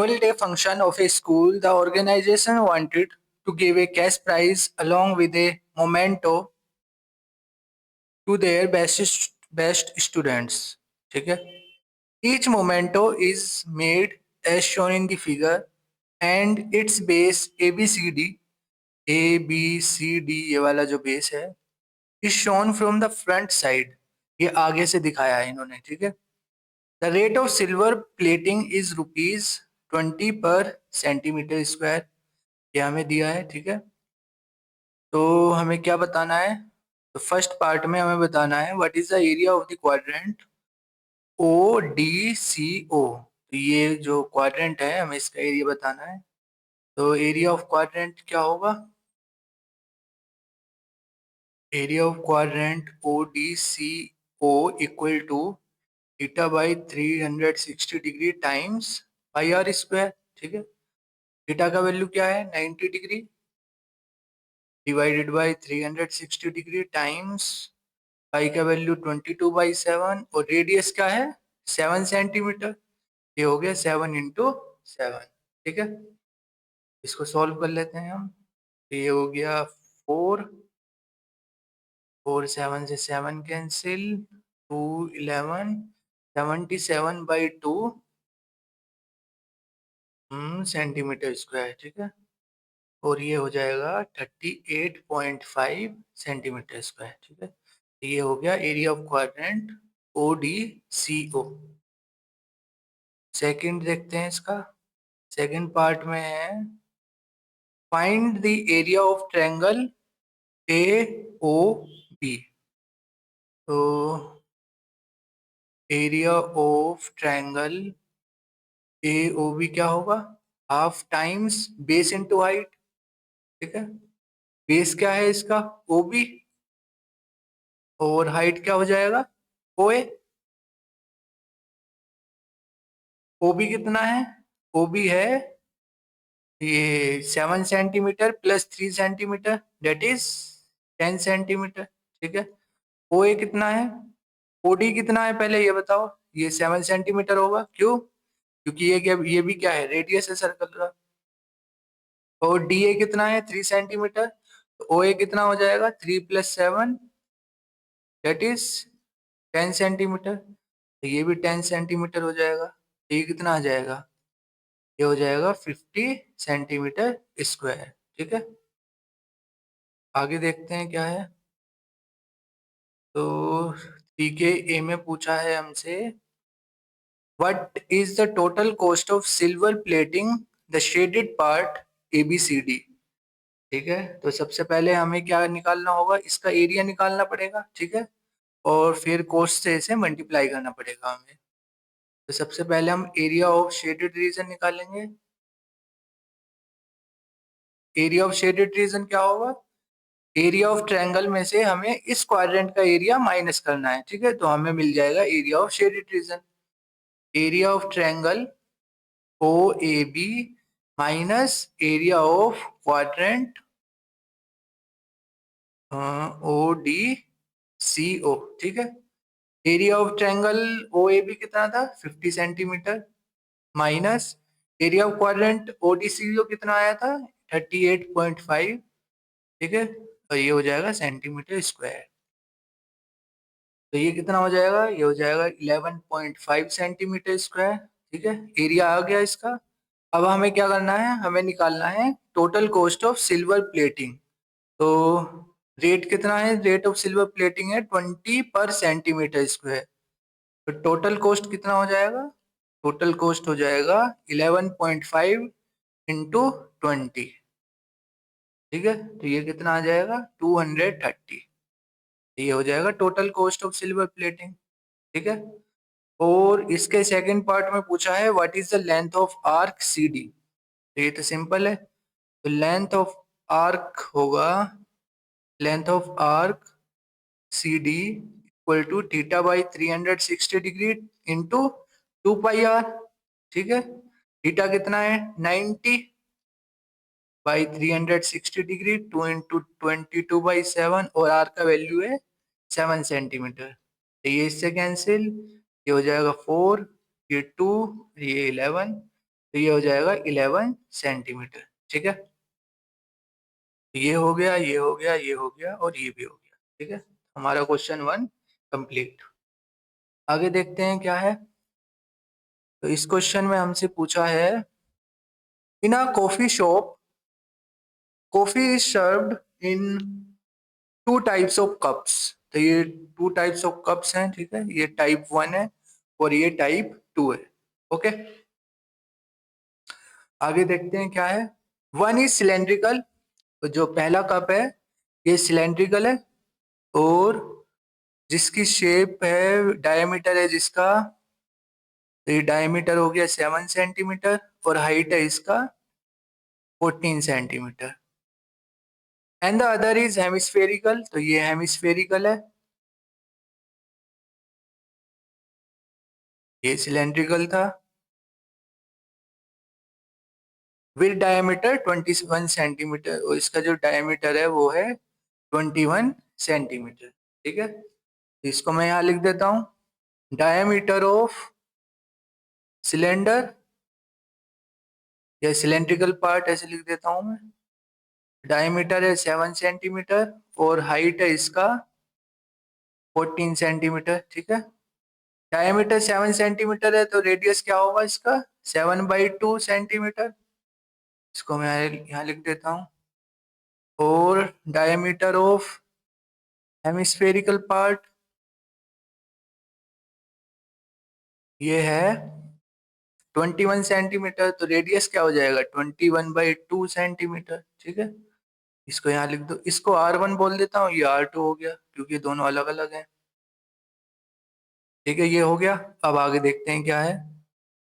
Annual day function of a school, the organization wanted to give a cash prize along with a memento to their best students. ठीक है? Each memento is made as shown in the figure and its base ABCD ये वाला जो base है is shown from the front side. ये आगे से दिखाया है इन्होंने. ठीक है? The rate of silver plating is ₹20 per centimeter square. ये हमें दिया है. ठीक है, तो हमें क्या बताना है? तो फर्स्ट पार्ट में हमें बताना है what is the area of the quadrant ODCO. तो ये जो क्वाड्रेंट है हमें इसका एरिया बताना है. तो एरिया ऑफ क्वाड्रेंट क्या होगा? Area of quadrant ODCO equal to theta by 360 degree times pi r square. ठीक है, थीटा का वैल्यू क्या है? 90 degree divided by 360 degree times pi का वैल्यू 22/7 और रेडियस क्या है? 7 सेंटीमीटर. ये हो गया 7 इंटू 7. ठीक है, इसको सॉल्व कर लेते हैं हम. तो ये हो गया 4 से 7 कैंसिल, 2 11 77/2 सेंटीमीटर स्क्वायर. ठीक है, और ये हो जाएगा 38.5 सेंटीमीटर स्क्वायर. ठीक है, ये हो गया area of quadrant ODCO. Second देखते हैं इसका. सेकंड पार्ट में है find the area of triangle AOB. तो एरिया ऑफ ट्रायंगल AOB क्या होगा? Half times base into height. ठीक है, बेस क्या है इसका? OB और हाइट क्या हो जाएगा? OA. OB कितना है? OB है ये 7 centimetre plus 3 centimetre that is 10 centimetre. ठीक है, OA कितना है? OD कितना है पहले ये बताओ. ये 7 सेंटीमीटर होगा. क्यों? क्योंकि ये भी क्या है? रेडियस है सर्कल का. और DA कितना है? 3 सेंटीमीटर. तो OA कितना हो जाएगा? 3 + 7 डेट इज 10 सेंटीमीटर. तो ये भी 10 सेंटीमीटर हो जाएगा. तो ये कितना आ जाएगा? ये हो जाएगा 50 सेंटीमीटर स्क्वायर. ठीक है, आगे देखते हैं क्या है. तो ठीक है, ए में पूछा है हमसे what is the total cost of silver plating the shaded part ABCD. ठीक है, तो सबसे पहले हमें क्या निकालना होगा? इसका एरिया निकालना पड़ेगा. ठीक है, और फिर कॉस्ट से इसे मल्टीप्लाई करना पड़ेगा हमें. तो सबसे पहले हम एरिया ऑफ शेडेड रीजन निकालेंगे. एरिया ऑफ शेडेड रीजन क्या होगा? एरिया ऑफ ट्रायंगल में से हमें इस क्वाड्रेंट का एरिया माइनस करना है. ठीक है, तो हमें मिल जाएगा area of shaded region. Area of triangle OAB minus area of quadrant ODCO. ठीक है, एरिया ऑफ ट्रायंगल OAB कितना था? 50 centimetre minus area of quadrant ODCO कितना आया था? 38.5. ठीक है, तो ये हो जाएगा सेंटीमीटर स्क्वायर. तो ये कितना हो जाएगा? ये हो जाएगा 11.5 सेंटीमीटर स्क्वायर. ठीक है, एरिया आ गया इसका. अब हमें क्या करना है? हमें निकालना है total cost of silver plating. तो रेट कितना है? रेट ऑफ सिल्वर प्लेटिंग है 20 पर सेंटीमीटर स्क्वायर. तो टोटल कॉस्ट कितना हो जाएगा? टोटल कॉस्ट हो जाएगा 11.5 इंटू 20. ठीक है, तो ये कितना आ जाएगा? 230. ये हो जाएगा total cost of silver plating. ठीक है, और इसके सेकंड पार्ट में पूछा है what is the length of arc CD. तो ये तो सिंपल है. तो लेंथ ऑफ आर्क होगा length of arc CD equal to theta by 360 degree into 2πr. ठीक है, थीटा कितना है? 90 बाई 360 डिग्री 2 इंटू 22/7 और आर का वैल्यू है 7 सेंटीमीटर. तो ये इससे कैंसिल, ये हो जाएगा 4, ये 2, ये 11. तो ये हो जाएगा 11 सेंटीमीटर। ठीक है, ये हो गया, ये हो गया, ये हो गया और ये भी हो गया। ठीक है, हमारा क्वेश्चन 1 कंप्लीट। आगे देखते हैं क्या है। तो इस क्वेश्चन में हमसे पूछा है, in a coffee shop coffee is served in two types of cups. तो ये टू टाइप्स ऑफ कप्स हैं। ठीक है, ये टाइप 1 है और ये टाइप 2 है। ओके, आगे देखते हैं क्या है। वन इज सिलेंड्रिकल, तो जो पहला कप है ये सिलेंड्रिकल है और जिसकी शेप है, डायमीटर है जिसका, तो ये डायमीटर हो गया 7 सेंटीमीटर और हाइट है इसका 14 centimetre. And the other is hemispherical, तो ये हेमिस्फेरिकल है, ये सिलेंड्रिकल था, विद डायमीटर 21 सेंटीमीटर, और इसका जो डायमीटर है वो है 21 सेंटीमीटर। ठीक है, तो इसको मैं यहाँ लिख देता हूँ। डायमीटर ऑफ सिलेंडर या सिलेंड्रिकल पार्ट ऐसे लिख देता हूँ मैं। डायमीटर है 7 सेंटीमीटर और हाइट है इसका 14 सेंटीमीटर। ठीक है, डायमीटर 7 सेंटीमीटर है तो रेडियस क्या होगा इसका, 7/2 सेंटीमीटर। इसको मैं यहाँ लिख देता हूँ। और डायमीटर ऑफ हेमिस्फेरिकल पार्ट ये है 21 सेंटीमीटर, तो रेडियस क्या हो जाएगा, 21/2 सेंटीमीटर। ठीक है, इसको यहाँ लिख दो। इसको R1 बोल देता हूँ, ये R2 हो गया क्योंकि दोनों अलग अलग हैं। ठीक है, ये हो गया। अब आगे देखते हैं क्या है।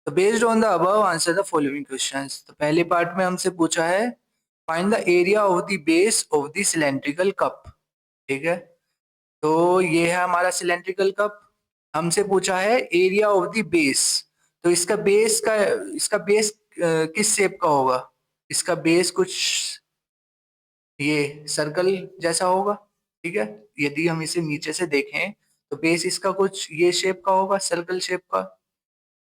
तो based on the above answer the following questions. तो पहले पार्ट में हमसे पूछा है, find the area of the base of the cylindrical cup. ठीक है, तो ये है हमारा सिलेंड्रिकल कप। हमसे पूछा है एरिया ऑफ द बेस, तो इसका बेस किस शेप का होगा। इसका बेस कुछ ये सर्कल जैसा होगा। ठीक है, यदि हम इसे नीचे से देखें तो बेस इसका कुछ ये शेप का होगा, सर्कल शेप का।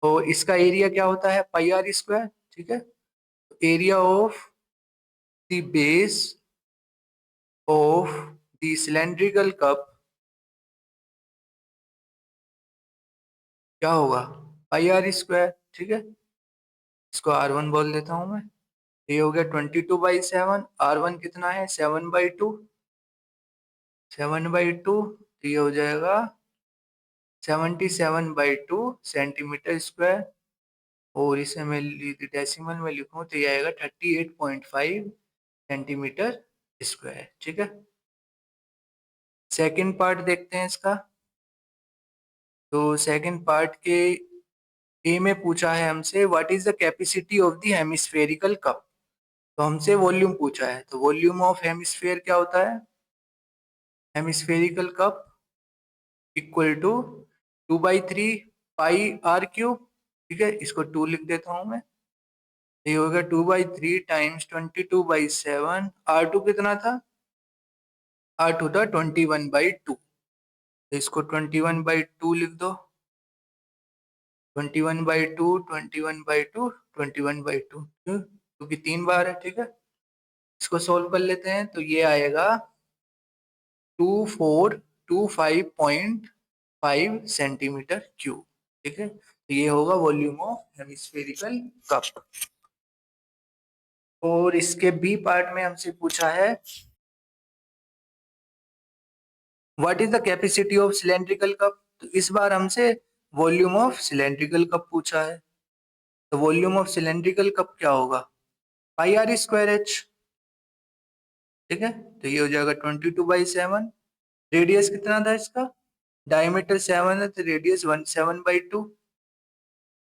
और इसका एरिया क्या होता है, πr²। ठीक है, area of the base of the cylindrical cup क्या होगा, πr²। ठीक है, इसको R1 बोल देता हूं मैं। ये हो गया 22/7। R1 कितना है, 7/2। 7/2, तो ये हो जाएगा 77/2 सेंटीमीटर स्क्वायर। और इसे मैं डेसिमल में लिखूं तो ये आएगा 38.5 सेंटीमीटर स्क्वायर। ठीक है, सेकंड पार्ट देखते हैं इसका। तो सेकंड पार्ट के ए में पूछा है हमसे, what is the capacity of the hemispherical cup. तो हमसे वॉल्यूम पूछा है, तो वॉल्यूम ऑफ हेमिस्फेयर क्या होता है, hemispherical cup equal to 2/3 πr³। ठीक है, इसको 2 लिख देता हूं मैं। ये हो गया 2/3 टाइम्स 22/7। R2 कितना था, R2 था 21/2। तो इसको 21/2 लिख दो। 21/2, 21/2, 21/2, क्योंकि 3 बार है। ठीक है, इसको सोल्व कर लेते हैं तो ये आएगा 2425.5 सेंटीमीटर क्यूब। ठीक है, तो ये होगा वॉल्यूम ऑफ हेमिस्फेरिकल कप। और इसके बी पार्ट में हमसे पूछा है, what is the capacity of cylindrical cup. तो इस बार हमसे वॉल्यूम ऑफ सिलेंड्रिकल कप पूछा है। तो वॉल्यूम ऑफ सिलेंड्रिकल कप क्या होगा, πr²h। ठीक है, तो ये हो जाएगा 22/7। रेडियस कितना था इसका, डायमीटर 7 है तो रेडियस 7/2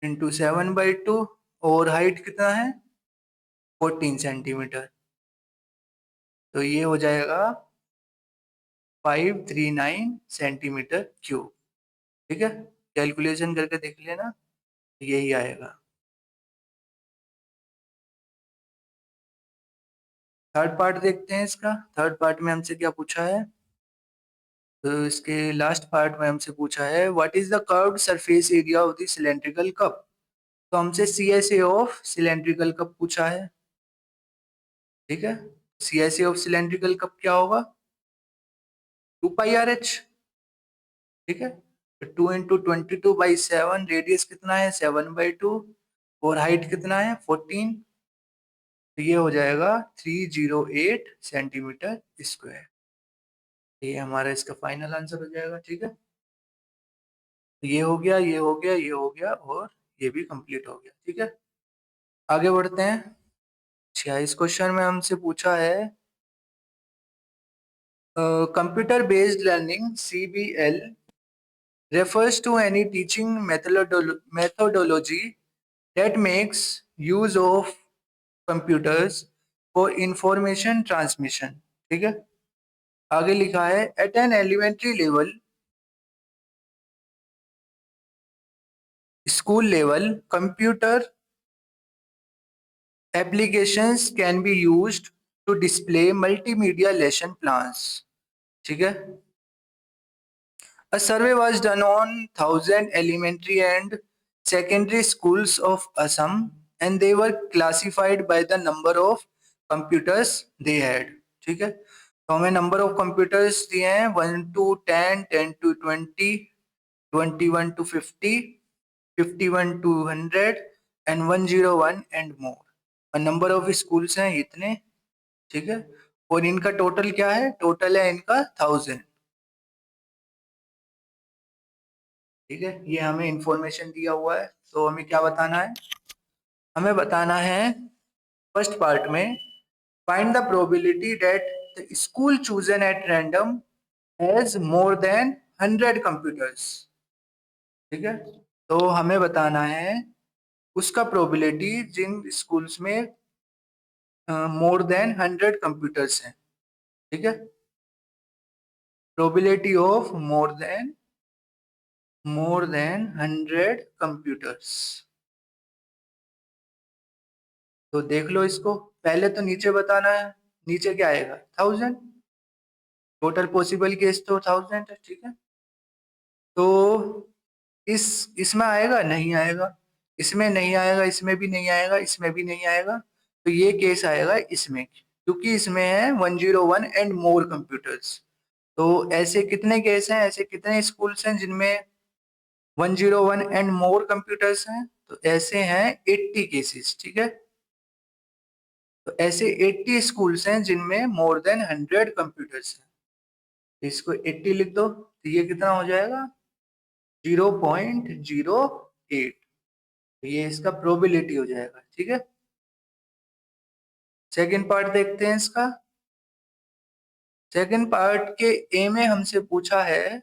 इंटू 7/2। और हाइट कितना है, 14 सेंटीमीटर। तो ये हो जाएगा 539 सेंटीमीटर क्यूब। ठीक है, कैलकुलेशन करके देख लेना, यही आएगा। थर्ड पार्ट देखते हैं इसका। थर्ड पार्ट में हमसे क्या पूछा है, तो इसके लास्ट पार्ट में हमसे पूछा है, what is the curved surface area of the cylindrical cup. तो हमसे CSA ऑफ सिलेंड्रिकल कप पूछा है, ठीक है। CSA ऑफ सिलेंड्रिकल कप क्या होगा, 2πRH, ठीक है। तो 2 × 22/7, रेडियस कितना है 7/2, और हाइट कितना है 14, तो ये हो जाएगा 308 सेंटीमीटर स्क्वायर। ये हमारा इसका फाइनल आंसर हो जाएगा, ठीक है। तो ये हो गया, ये हो गया, ये हो गया, और ये भी कंप्लीट हो गया, ठीक है। आगे बढ़ते हैं। 46 क्वेश्चन में हमसे पूछा है computer based learning CBL refers to any teaching methodology that makes use of computers for information transmission, ठीक है। आगे लिखा है at an elementary level, school level, computer applications can be used to display multimedia lesson plans, ठीक है। A survey was done on 1,000 elementary and secondary schools of Assam, and they were classified by the number of computers they had, ठीक है। तो हमें number of computers दिए हैं 1 to 10, 10 to 20, 21 to 50, 51 to 100 and 101 and more, और number of schools हैं इतने, ठीक है। और इनका टोटल क्या है, टोटल है इनका 1000, ठीक है। ये हमें इंफॉर्मेशन दिया हुआ है, तो हमें क्या बताना है, हमें बताना है फर्स्ट पार्ट में find the probability that the school chosen at random has more than 100 computers, ठीक है। तो हमें बताना है उसका प्रोबेबिलिटी जिन स्कूल्स में मोर देन 100 कंप्यूटर्स हैं, ठीक है। Probability of more than 100 computers. तो देख लो इसको, पहले तो नीचे बताना है, नीचे क्या आएगा 1000, टोटल पॉसिबल केस तो 1000 है, ठीक है। तो इसमें आएगा नहीं आएगा, इसमें नहीं आएगा, इसमें भी नहीं आएगा, इसमें भी नहीं आएगा, तो ये केस आएगा इसमें, क्योंकि इसमें है 101 एंड मोर कंप्यूटर्स। तो ऐसे कितने केस हैं, ऐसे कितने स्कूल्स हैं जिनमें 101 एंड मोर कंप्यूटर्स हैं, तो ऐसे हैं 80 केसेस, ठीक है। तो ऐसे 80 स्कूल्स हैं जिनमें मोर देन 100 कंप्यूटर्स हैं, तो इसको 80 लिख दो, तो ये कितना हो जाएगा 0.08, तो ये इसका प्रोबेबिलिटी हो जाएगा, ठीक है। सेकंड पार्ट देखते हैं इसका। सेकंड पार्ट के ए में हमसे पूछा है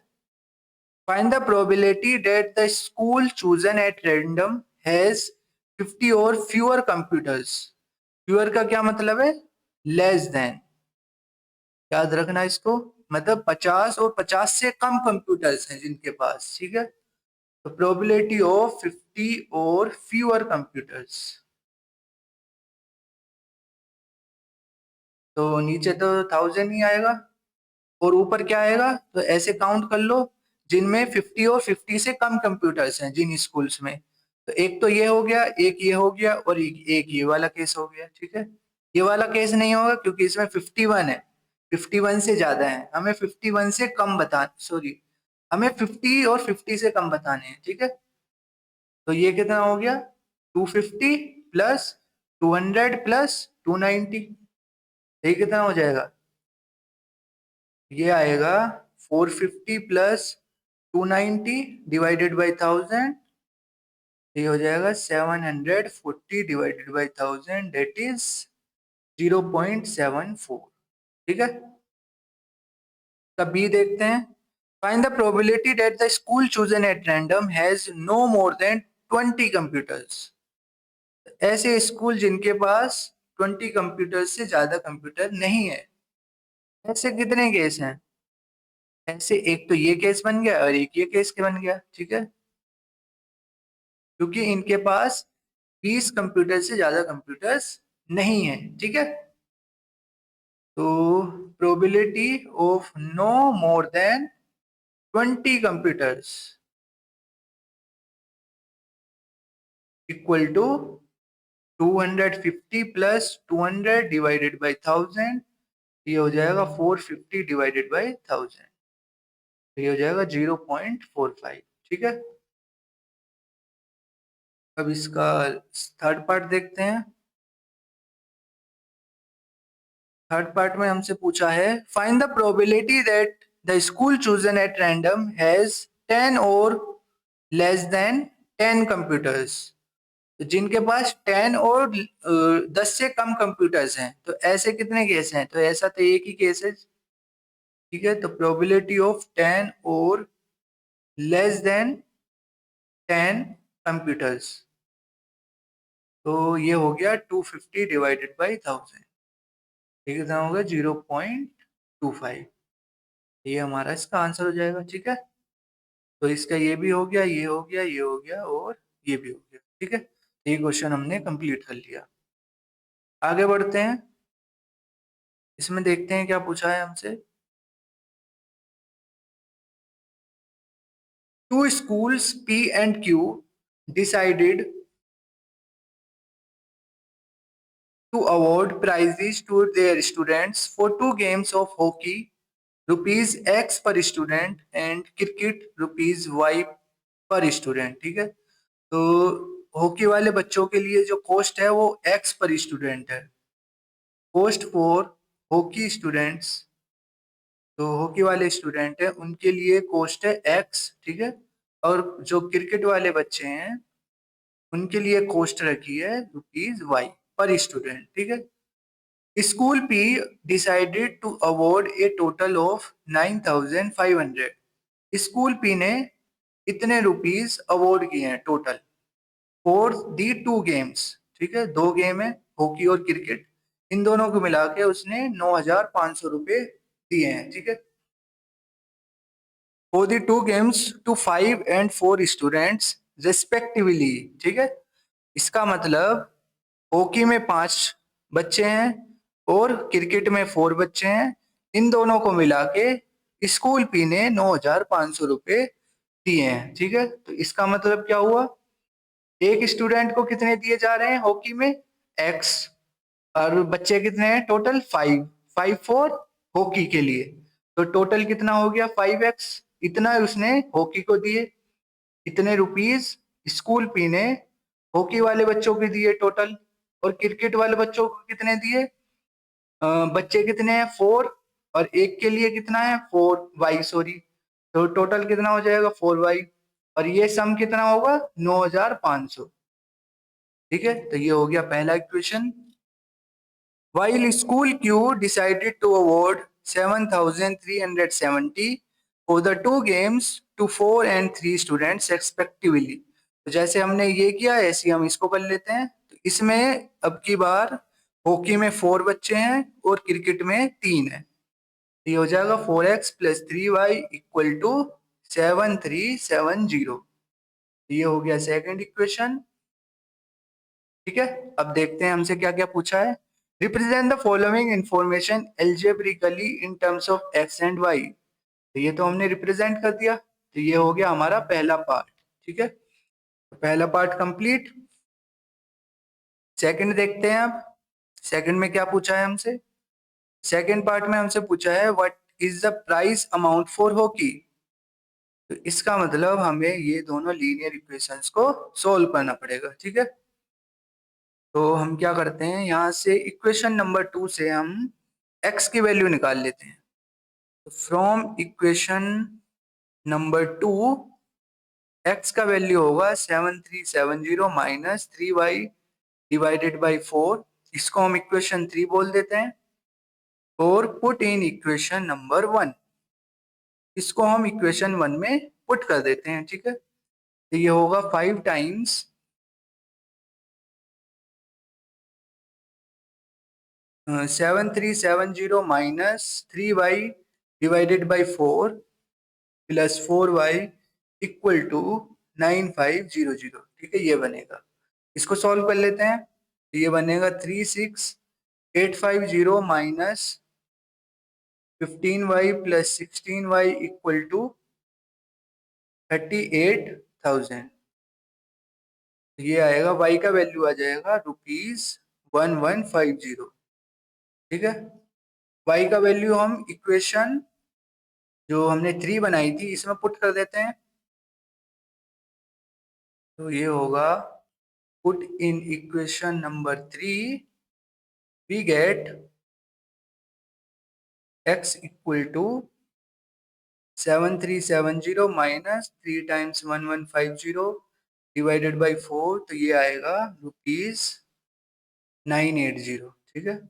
find the probability that the school chosen at random has 50 और फ्यूअर कंप्यूटर्स। फ्यूअर का क्या मतलब है, लेस देन, याद रखना इसको, मतलब 50 और 50 से कम कंप्यूटर्स हैं जिनके पास, ठीक है। तो प्रोबेबिलिटी ऑफ 50 और फ्यूअर कंप्यूटर्स, तो नीचे तो 1000 ही आएगा, और ऊपर क्या आएगा, तो ऐसे काउंट कर लो जिनमें 50 और 50 से कम कंप्यूटर्स हैं जिन स्कूल्स में। तो एक तो ये हो गया, एक ये हो गया, और एक ये वाला केस हो गया, ठीक है। ये वाला केस नहीं होगा क्योंकि इसमें 51 है, 51 से ज्यादा है, हमें 51 से कम बता, सॉरी, हमें 50 और 50 से कम बताने हैं, ठीक है। तो ये कितना हो गया 250 प्लस 200 प्लस 290, ये कितना हो जाएगा, ये आएगा 450 प्लस 290 डिवाइडेड बाई 1000, ये हो जाएगा 740 डिवाइडेड बाई 1000, डेट इज 0.74, ठीक है। तब बी देखते हैं find the probability that the school chosen at random has no more than 20 computers. ऐसे स्कूल जिनके पास 20 कंप्यूटर से ज्यादा कंप्यूटर नहीं है, ऐसे कितने केस हैं, ऐसे एक तो ये केस बन गया और एक ये केस के बन गया, ठीक है। क्योंकि इनके पास 20 कंप्यूटर से ज्यादा कंप्यूटर्स नहीं है, ठीक है। तो probability of no more than 20 computers, equal to 250 plus 200 divided by 1000, ये हो जाएगा 450 डिवाइडेड बाई 1000, ये हो जाएगा 0.45। ठीक है, अब इसका थर्ड पार्ट देखते हैं। थर्ड पार्ट में हमसे पूछा है find the probability that the school chosen at random has 10 और लेस देन 10 कंप्यूटर्स। तो जिनके पास 10 और 10 से कम कंप्यूटर्स हैं, तो ऐसे कितने केस हैं? तो ऐसा तो एक ही केस है। ठीक है, तो प्रोबेबिलिटी ऑफ 10 और लेस देन 10 कंप्यूटर्स, तो ये हो गया 250 डिवाइडेड बाई 1000, ये कितना होगा 0.25। ये हमारा इसका आंसर हो जाएगा। ठीक है, तो इसका ये भी हो गया, ये हो गया, ये हो गया और ये भी हो गया। ठीक है, ये क्वेश्चन हमने कंप्लीट कर लिया। आगे बढ़ते हैं, इसमें देखते हैं क्या पूछा है हमसे। Two schools P and Q decided to award prizes to their students for two games of hockey, rupees X पर student, and cricket rupees Y पर स्टूडेंट। ठीक है, तो हॉकी वाले बच्चों के लिए जो कॉस्ट है वो X पर स्टूडेंट है। कॉस्ट फॉर हॉकी स्टूडेंट्स, तो हॉकी वाले स्टूडेंट है उनके लिए कॉस्ट है X। ठीक है, और जो क्रिकेट वाले बच्चे हैं उनके लिए कॉस्ट रखी है रुपीज Y पर स्टूडेंट। ठीक है, school P decided to award a total of 9500। School P ने इतने रुपीस अवॉर्ड किए हैं total for the two games. ठीक है, दो गेम है हॉकी और क्रिकेट, इन दोनों को मिला के उसने 9500 रुपये दिए हैं। ठीक है, for the two games to 5 and 4 students respectively. ठीक है, इसका मतलब हॉकी में 5 बच्चे हैं और क्रिकेट में 4 बच्चे हैं, इन दोनों को मिला के स्कूल पी ने 9500 रुपये दिए हैं। ठीक है, तो इसका मतलब क्या हुआ, एक स्टूडेंट को कितने दिए जा रहे हैं हॉकी में X, और बच्चे कितने हैं टोटल 5, 5 4 हॉकी के लिए, तो टोटल कितना हो गया 5X, इतना उसने हॉकी को दिए। इतने रुपीस स्कूल पी ने हॉकी वाले बच्चों को दिए टोटल, और क्रिकेट वाले बच्चों को कितने दिए, बच्चे कितने हैं 4, और एक के लिए कितना है 4Y, सॉरी, तो टोटल कितना हो जाएगा 4Y, और ये सम कितना होगा 9500। ठीक है, तो ये हो गया पहला equation. While school Q decided to award 7370 for the two games to 4 and 3 students respectively। तो जैसे हमने ये किया ऐसे हम इसको कर लेते हैं। तो इसमें अब की बार हॉकी में 4 बच्चे हैं और क्रिकेट में 3 है, तो ये हो जाएगा 4X plus 3Y equal to 7370। ये हो गया सेकंड इक्वेशन। ठीक है, अब देखते हैं हमसे क्या क्या पूछा है। Represent the following information algebraically in terms of x and y. तो ये तो हमने रिप्रेजेंट कर दिया, तो ये हो गया हमारा पहला पार्ट। ठीक है, तो पहला पार्ट कंप्लीट। सेकंड देखते हैं अब, सेकंड में क्या पूछा है हमसे। सेकंड पार्ट में हमसे पूछा है what is the price amount for hockey. तो इसका मतलब हमें ये दोनों लीनियर इक्वेशंस को सोल्व करना पड़ेगा। ठीक है, तो हम क्या करते हैं, यहाँ से इक्वेशन नंबर 2 से हम x की वैल्यू निकाल लेते हैं। तो फ्रॉम इक्वेशन नंबर 2 x का वैल्यू होगा 7370 माइनस 3y डिवाइडेड बाई 4, इसको हम इक्वेशन 3 बोल देते हैं, और पुट इन इक्वेशन नंबर 1, इसको हम इक्वेशन 1 में पुट कर देते हैं। ठीक है, तो ये होगा 5 times 7370 minus 3y divided by 4 plus 4y equal to 9500। ठीक है, ये बनेगा, इसको सॉल्व कर लेते हैं। तो ये बनेगा 36850 minus 15y plus 16y equal to 38,000। ये आएगा y का वैल्यू आ जाएगा ₹1150। ठीक है, y का वैल्यू हम इक्वेशन जो हमने 3 बनाई थी इसमें पुट कर देते हैं। तो ये होगा put in equation number 3 we get x equal to 7370 minus 3 times 1150 divided by 4, तो ये आएगा ₹980। ठीक है,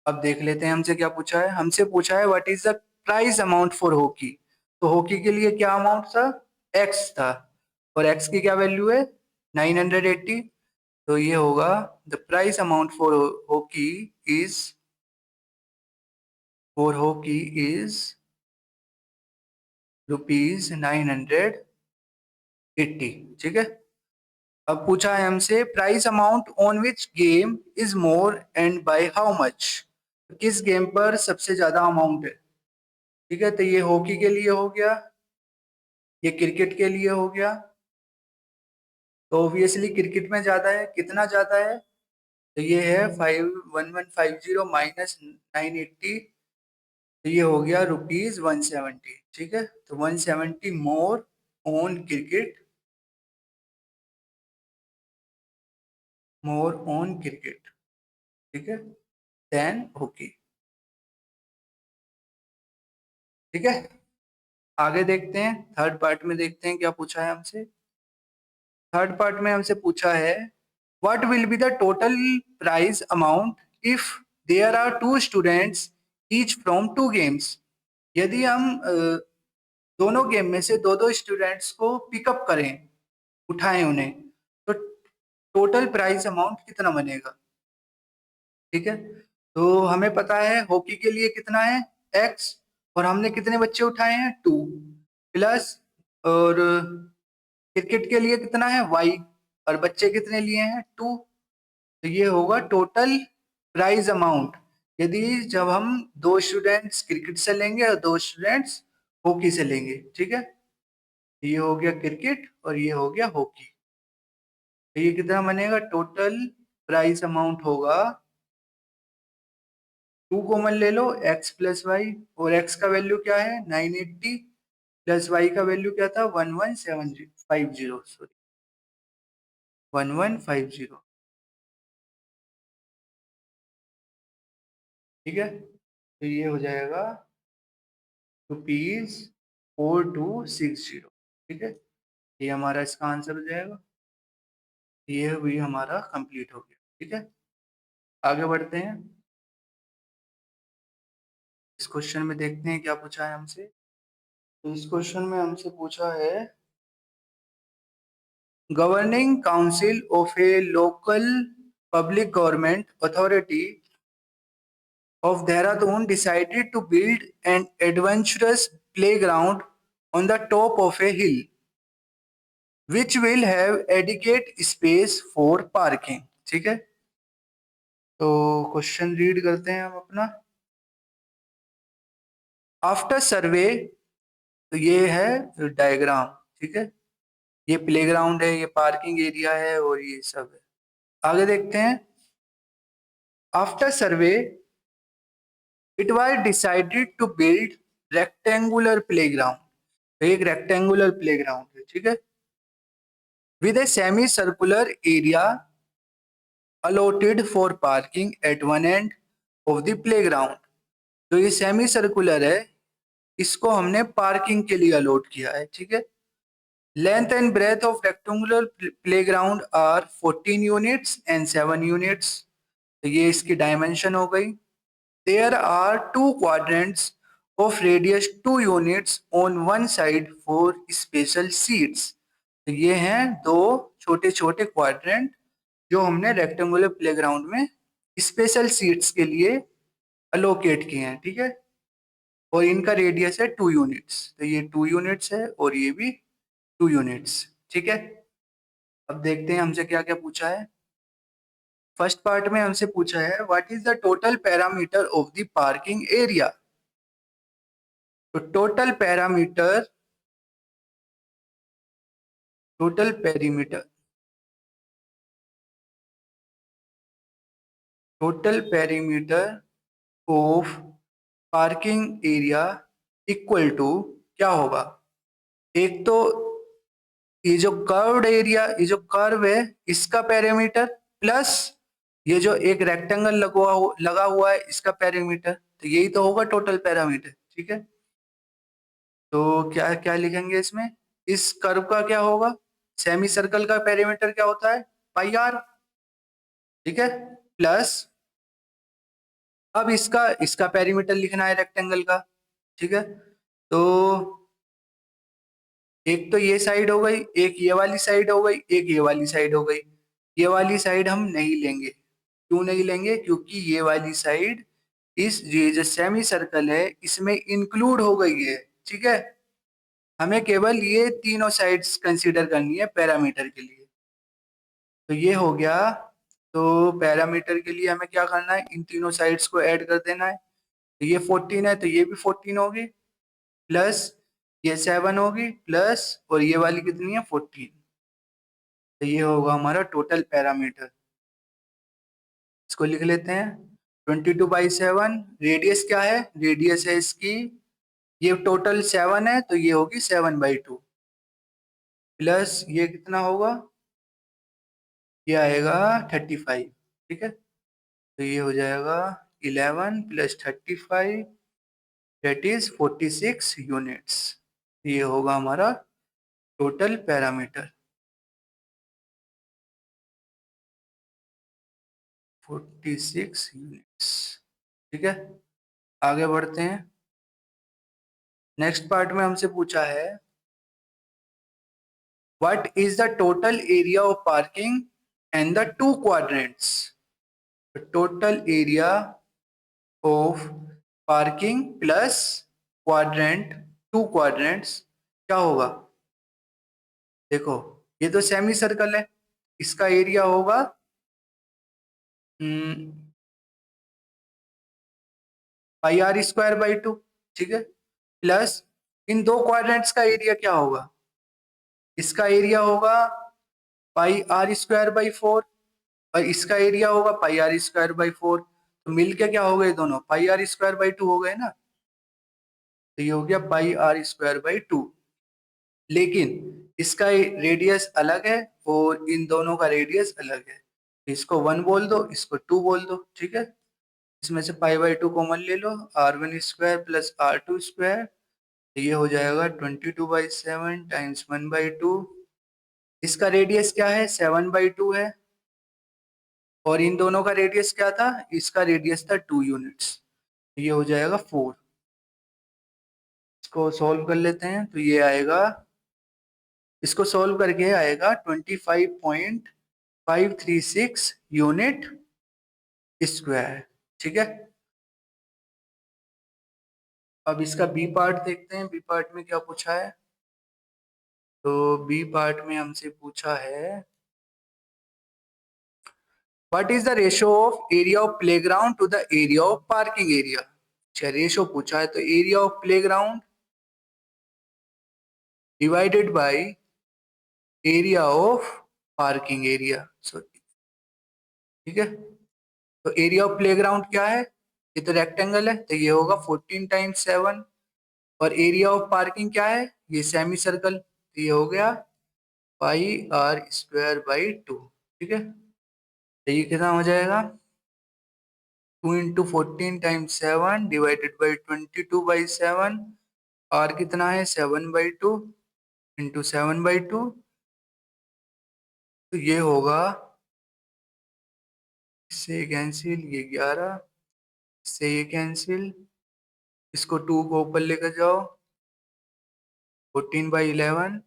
अब देख लेते हैं हमसे क्या पूछा है। हमसे पूछा है what is the price amount for hockey. तो हॉकी के लिए क्या अमाउंट था, एक्स था, और एक्स की क्या वैल्यू है 980। तो ये होगा the price amount is for hockey is ₹980। ठीक है, अब पूछा है हमसे price amount on which game is more and by how much. किस गेम पर सबसे ज्यादा अमाउंट है। ठीक है, तो ये हॉकी के लिए हो गया, ये क्रिकेट के लिए हो गया। तो ऑब्वियसली क्रिकेट में ज्यादा है, कितना ज्यादा है, तो ये है 51150 माइनस 980, तो ये हो गया ₹170। ठीक है, तो 170 more on cricket, more on cricket. ठीक है, देन हॉकी। ठीक है, आगे देखते हैं, थर्ड पार्ट में देखते हैं क्या पूछा है हमसे। थर्ड पार्ट में हमसे पूछा है what will be the total price amount if there are 2 students each from 2 games. यदि हम दोनों गेम में से दो दो स्टूडेंट्स को पिकअप करें, उठाएं उन्हें, तो टोटल प्राइस अमाउंट कितना बनेगा। ठीक है, तो हमें पता है हॉकी के लिए कितना है एक्स, और हमने कितने बच्चे उठाए हैं 2, प्लस, और क्रिकेट के लिए कितना है वाई, और बच्चे कितने लिए हैं 2। तो ये होगा टोटल प्राइज अमाउंट यदि जब हम 2 स्टूडेंट्स क्रिकेट से लेंगे और 2 स्टूडेंट्स हॉकी से लेंगे। ठीक है, ये हो गया क्रिकेट और ये हो गया हॉकी। तो ये कितना बनेगा, टोटल प्राइस अमाउंट होगा, 2 कॉमन ले लो x प्लस वाई, और x का वैल्यू क्या है 980, प्लस y का वैल्यू क्या था 1150, सॉरी 1150। ठीक है, तो ये हो जाएगा ₹4260। ठीक है, ये हमारा इसका आंसर हो जाएगा। ये भी हमारा कंप्लीट हो गया। ठीक है, आगे बढ़ते हैं, इस क्वेश्चन में देखते हैं क्या पूछा है हमसे। तो इस क्वेश्चन में हमसे पूछा है governing council of A local public government authority of Dehradun decided to build an adventurous playground on the top of a hill, which will have adequate space for parking। ठीक है, तो क्वेश्चन रीड करते हैं हम अपना। After सर्वे, तो ये है डायग्राम। ठीक है, ये प्लेग्राउंड है, ये पार्किंग एरिया है, और ये सब है। आगे देखते हैं, after survey it was decided to build rectangular playground. तो एक रेक्टेंगुलर प्लेग्राउंड है। ठीक है, with a semi-circular area allotted for parking at one end of the playground। तो ये सेमी सर्कुलर है, इसको हमने पार्किंग के लिए अलॉट किया है। ठीक है, length and breadth of rectangular playground are 14 units and 7 units. तो ये इसकी डायमेंशन हो गई। There are 2 quadrants of radius 2 units on one side for special seats. तो ये हैं 2 छोटे छोटे क्वाड्रेंट जो हमने रेक्टेंगुलर प्लेग्राउंड में स्पेशल सीट्स के लिए अलोकेट किए हैं। ठीक है, और इनका रेडियस है 2 यूनिट्स। तो ये 2 यूनिट्स है और ये भी 2 यूनिट्स। ठीक है, अब देखते हैं हमसे क्या क्या पूछा है। फर्स्ट पार्ट में हमसे पूछा है what is the total parameter of the parking area. तो total parameter, total perimeter, total perimeter of parking area equal to क्या होगा? एक तो ये जो कर्व्ड एरिया, ये जो कर्व है इसका पेरीमीटर प्लस ये जो एक रेक्टेंगल लगा हुआ है इसका पेरीमीटर, तो यही तो होगा टोटल पैरामीटर। ठीक है, तो क्या क्या लिखेंगे इसमें? इस कर्व का क्या होगा? सेमी सर्कल का पेरीमीटर क्या होता है? पाई आर। ठीक है, प्लस अब इसका इसका पेरीमीटर लिखना है रेक्टेंगल का। ठीक है, तो एक तो ये साइड हो गई, एक ये वाली साइड हो गई, एक ये वाली साइड हो गई। ये वाली साइड हम नहीं लेंगे। क्यों नहीं लेंगे? क्योंकि ये वाली साइड इस ये जो सेमी सर्कल है इसमें इंक्लूड हो गई है। ठीक है, हमें केवल ये तीनों साइड्स कंसीडर करनी है पैरामीटर के लिए। तो ये हो गया। तो पैरामीटर के लिए हमें क्या करना है? इन तीनों साइड्स को ऐड कर देना है। तो ये 14 है तो ये भी 14 होगी, प्लस ये 7 होगी, प्लस और ये वाली कितनी है? 14। तो ये होगा हमारा टोटल पैरामीटर। इसको लिख लेते हैं 22/7। रेडियस क्या है? रेडियस है इसकी, ये टोटल 7 है तो ये होगी 7/2, प्लस ये कितना होगा? ये आएगा 35। ठीक है, तो ये हो जाएगा 11 प्लस 35 दैट इज 46 यूनिट्स। ये होगा हमारा टोटल पैरामीटर 46 यूनिट्स। ठीक है, आगे बढ़ते हैं। नेक्स्ट पार्ट में हमसे पूछा है what is the total area of parking and the two quadrants. Total area of parking plus quadrant, two quadrants क्या होगा? देखो, ये तो सेमी सर्कल है, इसका एरिया होगा पाई आर स्क्वायर बाई 2। ठीक है, प्लस इन दो क्वाड्रेंट्स का एरिया क्या होगा? इसका एरिया होगा पाई आर स्क्वायर बाई 4 और इसका एरिया होगा पाई आर स्क्वायर बाई 4। तो मिलके क्या हो गए? दोनों पाई आर स्क्वायर बाई 2 हो गए ना। तो ये हो गया पाई आर स्क्वायर बाई 2, लेकिन इसका रेडियस अलग है और इन दोनों का रेडियस अलग है। इसको 1 बोल दो, इसको 2 बोल दो। ठीक है, इसमें से पाई बाई 2 कॉमन ले लो, r1 square plus r2 square. ये हो जाएगा 22/7 टाइम्स 1/2। इसका रेडियस क्या है? 7/2 है, और इन दोनों का रेडियस क्या था? इसका रेडियस था 2 यूनिट्स। ये हो जाएगा 4। इसको सॉल्व कर लेते हैं तो ये आएगा, इसको सॉल्व करके आएगा 25.536 यूनिट स्क्वायर। ठीक है, अब इसका बी पार्ट देखते हैं, बी पार्ट में क्या पूछा है। तो बी पार्ट में हमसे पूछा है what is the ratio of area of playground to the area of parking area. अच्छा, रेशियो पूछा है तो area of playground divided by area of parking area. So ठीक है, तो एरिया ऑफ प्लेग्राउंड क्या है? ये तो रेक्टेंगल है तो ये होगा 14 टाइम्स 7, और एरिया ऑफ पार्किंग क्या है? ये सेमी सर्कल, तो ये हो गया पाई आर स्क्वायर बाई 2। ठीक है, तो ये कितना हो जाएगा? 2 into 14 times 7 divided by 22/7। R कितना है? 7/2 इंटू 7/2। तो ये होगा, इससे कैंसिल, ये 11, इससे ये कैंसिल, इसको 2 को ऊपर लेकर जाओ, 14/11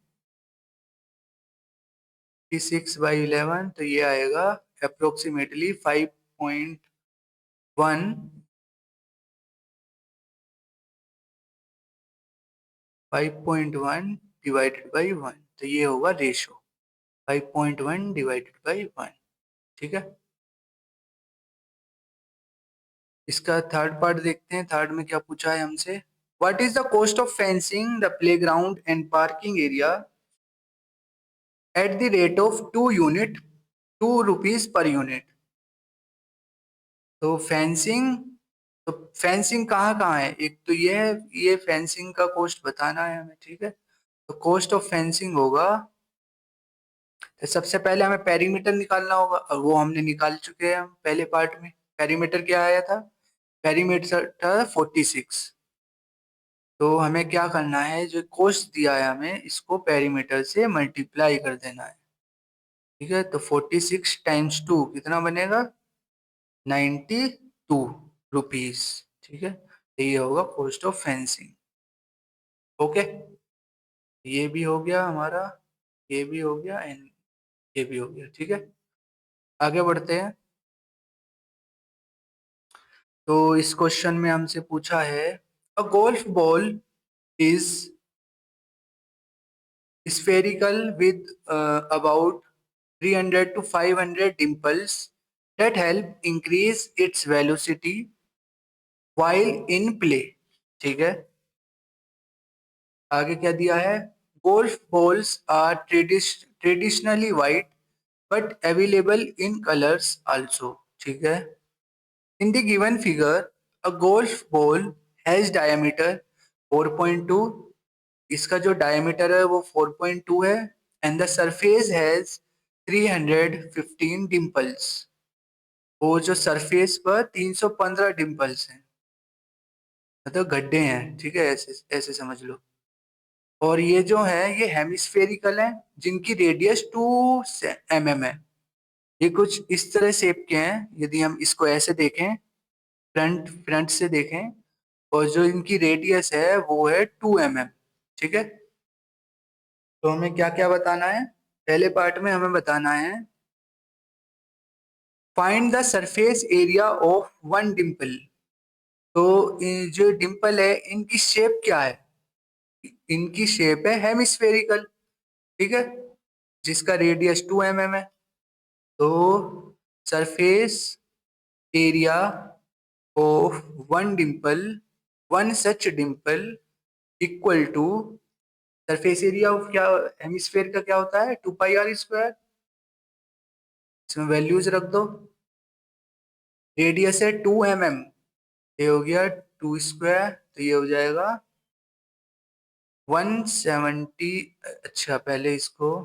6/11। तो ये आएगा अप्रोक्सीमेटली 5.1 डिवाइडेड बाई 1। तो ये होगा रेशो 5.1 डिवाइडेड बाई 1। ठीक है, इसका थर्ड पार्ट देखते हैं। थर्ड में क्या पूछा है हमसे, what is the cost of fencing the playground and parking area at the rate of 2 unit, 2 rupees per unit. तो फेंसिंग, तो फेंसिंग कहाँ कहाँ है, एक तो ये है, ये फेंसिंग का कॉस्ट बताना है हमें, ठीक है। तो कॉस्ट ऑफ फेंसिंग होगा, तो सबसे पहले हमें पेरीमीटर निकालना होगा और वो हमने निकाल चुके हैं हम पहले पार्ट में। पेरीमीटर क्या आया था, पेरीमीटर था 46। तो हमें क्या करना है, जो कॉस्ट दिया है हमें इसको पेरीमीटर से मल्टीप्लाई कर देना है, ठीक है। तो 46 टाइम्स 2 कितना बनेगा, 92 रुपीज, ठीक है। तो ये होगा कॉस्ट ऑफ फेंसिंग। ओके, ये भी हो गया हमारा, ये भी हो गया एंड ये भी हो गया, ठीक है। आगे बढ़ते हैं। तो इस क्वेश्चन में हमसे पूछा है, अ golf ball is spherical with about 300 to 500 dimples that help increase its velocity while in play, ठीक है। आगे क्या दिया है, golf balls are traditionally white but available in colours also, ठीक है। In the given figure a golf ball has diameter 4.2, इसका जो डायमीटर है वो 4.2 है, and the surface has 315 dimples, वो जो सरफेस पर 315 डिम्पल्स हैं, मतलब गड्ढे हैं, ठीक है, ऐसे ऐसे समझ लो। और ये जो है ये हेमिस्फेरिकल है, जिनकी रेडियस 2 mm है। ये कुछ इस तरह शेप के हैं, यदि हम इसको ऐसे देखें, फ्रंट फ्रंट से देखें, और जो इनकी रेडियस है वो है 2 mm, ठीक है। तो हमें क्या क्या बताना है, पहले पार्ट में हमें बताना है find the surface area of one Dimple. तो ये जो डिम्पल है इनकी शेप क्या है, इनकी शेप है हेमिस्फेरिकल, ठीक है, जिसका रेडियस 2 mm है। तो surface area of one dimple, one such dimple equal to, surface area of क्या, हेमिस्फेयर का क्या होता है, 2 πr², इसमें वैल्यूज रख दो। रेडियस है 2 mm, ये हो गया 2², तो ये हो जाएगा 170। अच्छा पहले इसको,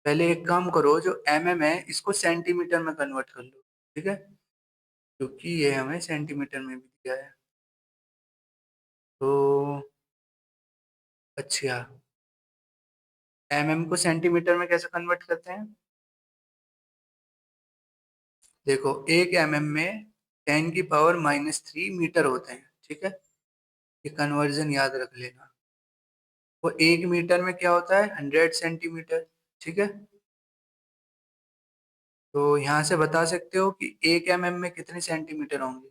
पहले एक काम करो, जो है इसको सेंटीमीटर में कन्वर्ट कर लो, ठीक है, क्योंकि ये हमें सेंटीमीटर में भी दिया है। तो अच्छा, को सेंटीमीटर में कैसे कन्वर्ट करते हैं, देखो 1 mm में 10⁻³ मीटर होते हैं, ठीक है। ये कन्वर्जन याद रख लेना। वो 1 मीटर में क्या होता है, 100 सेंटीमीटर, ठीक है। तो यहाँ से बता सकते हो कि 1 mm में कितने सेंटीमीटर होंगे,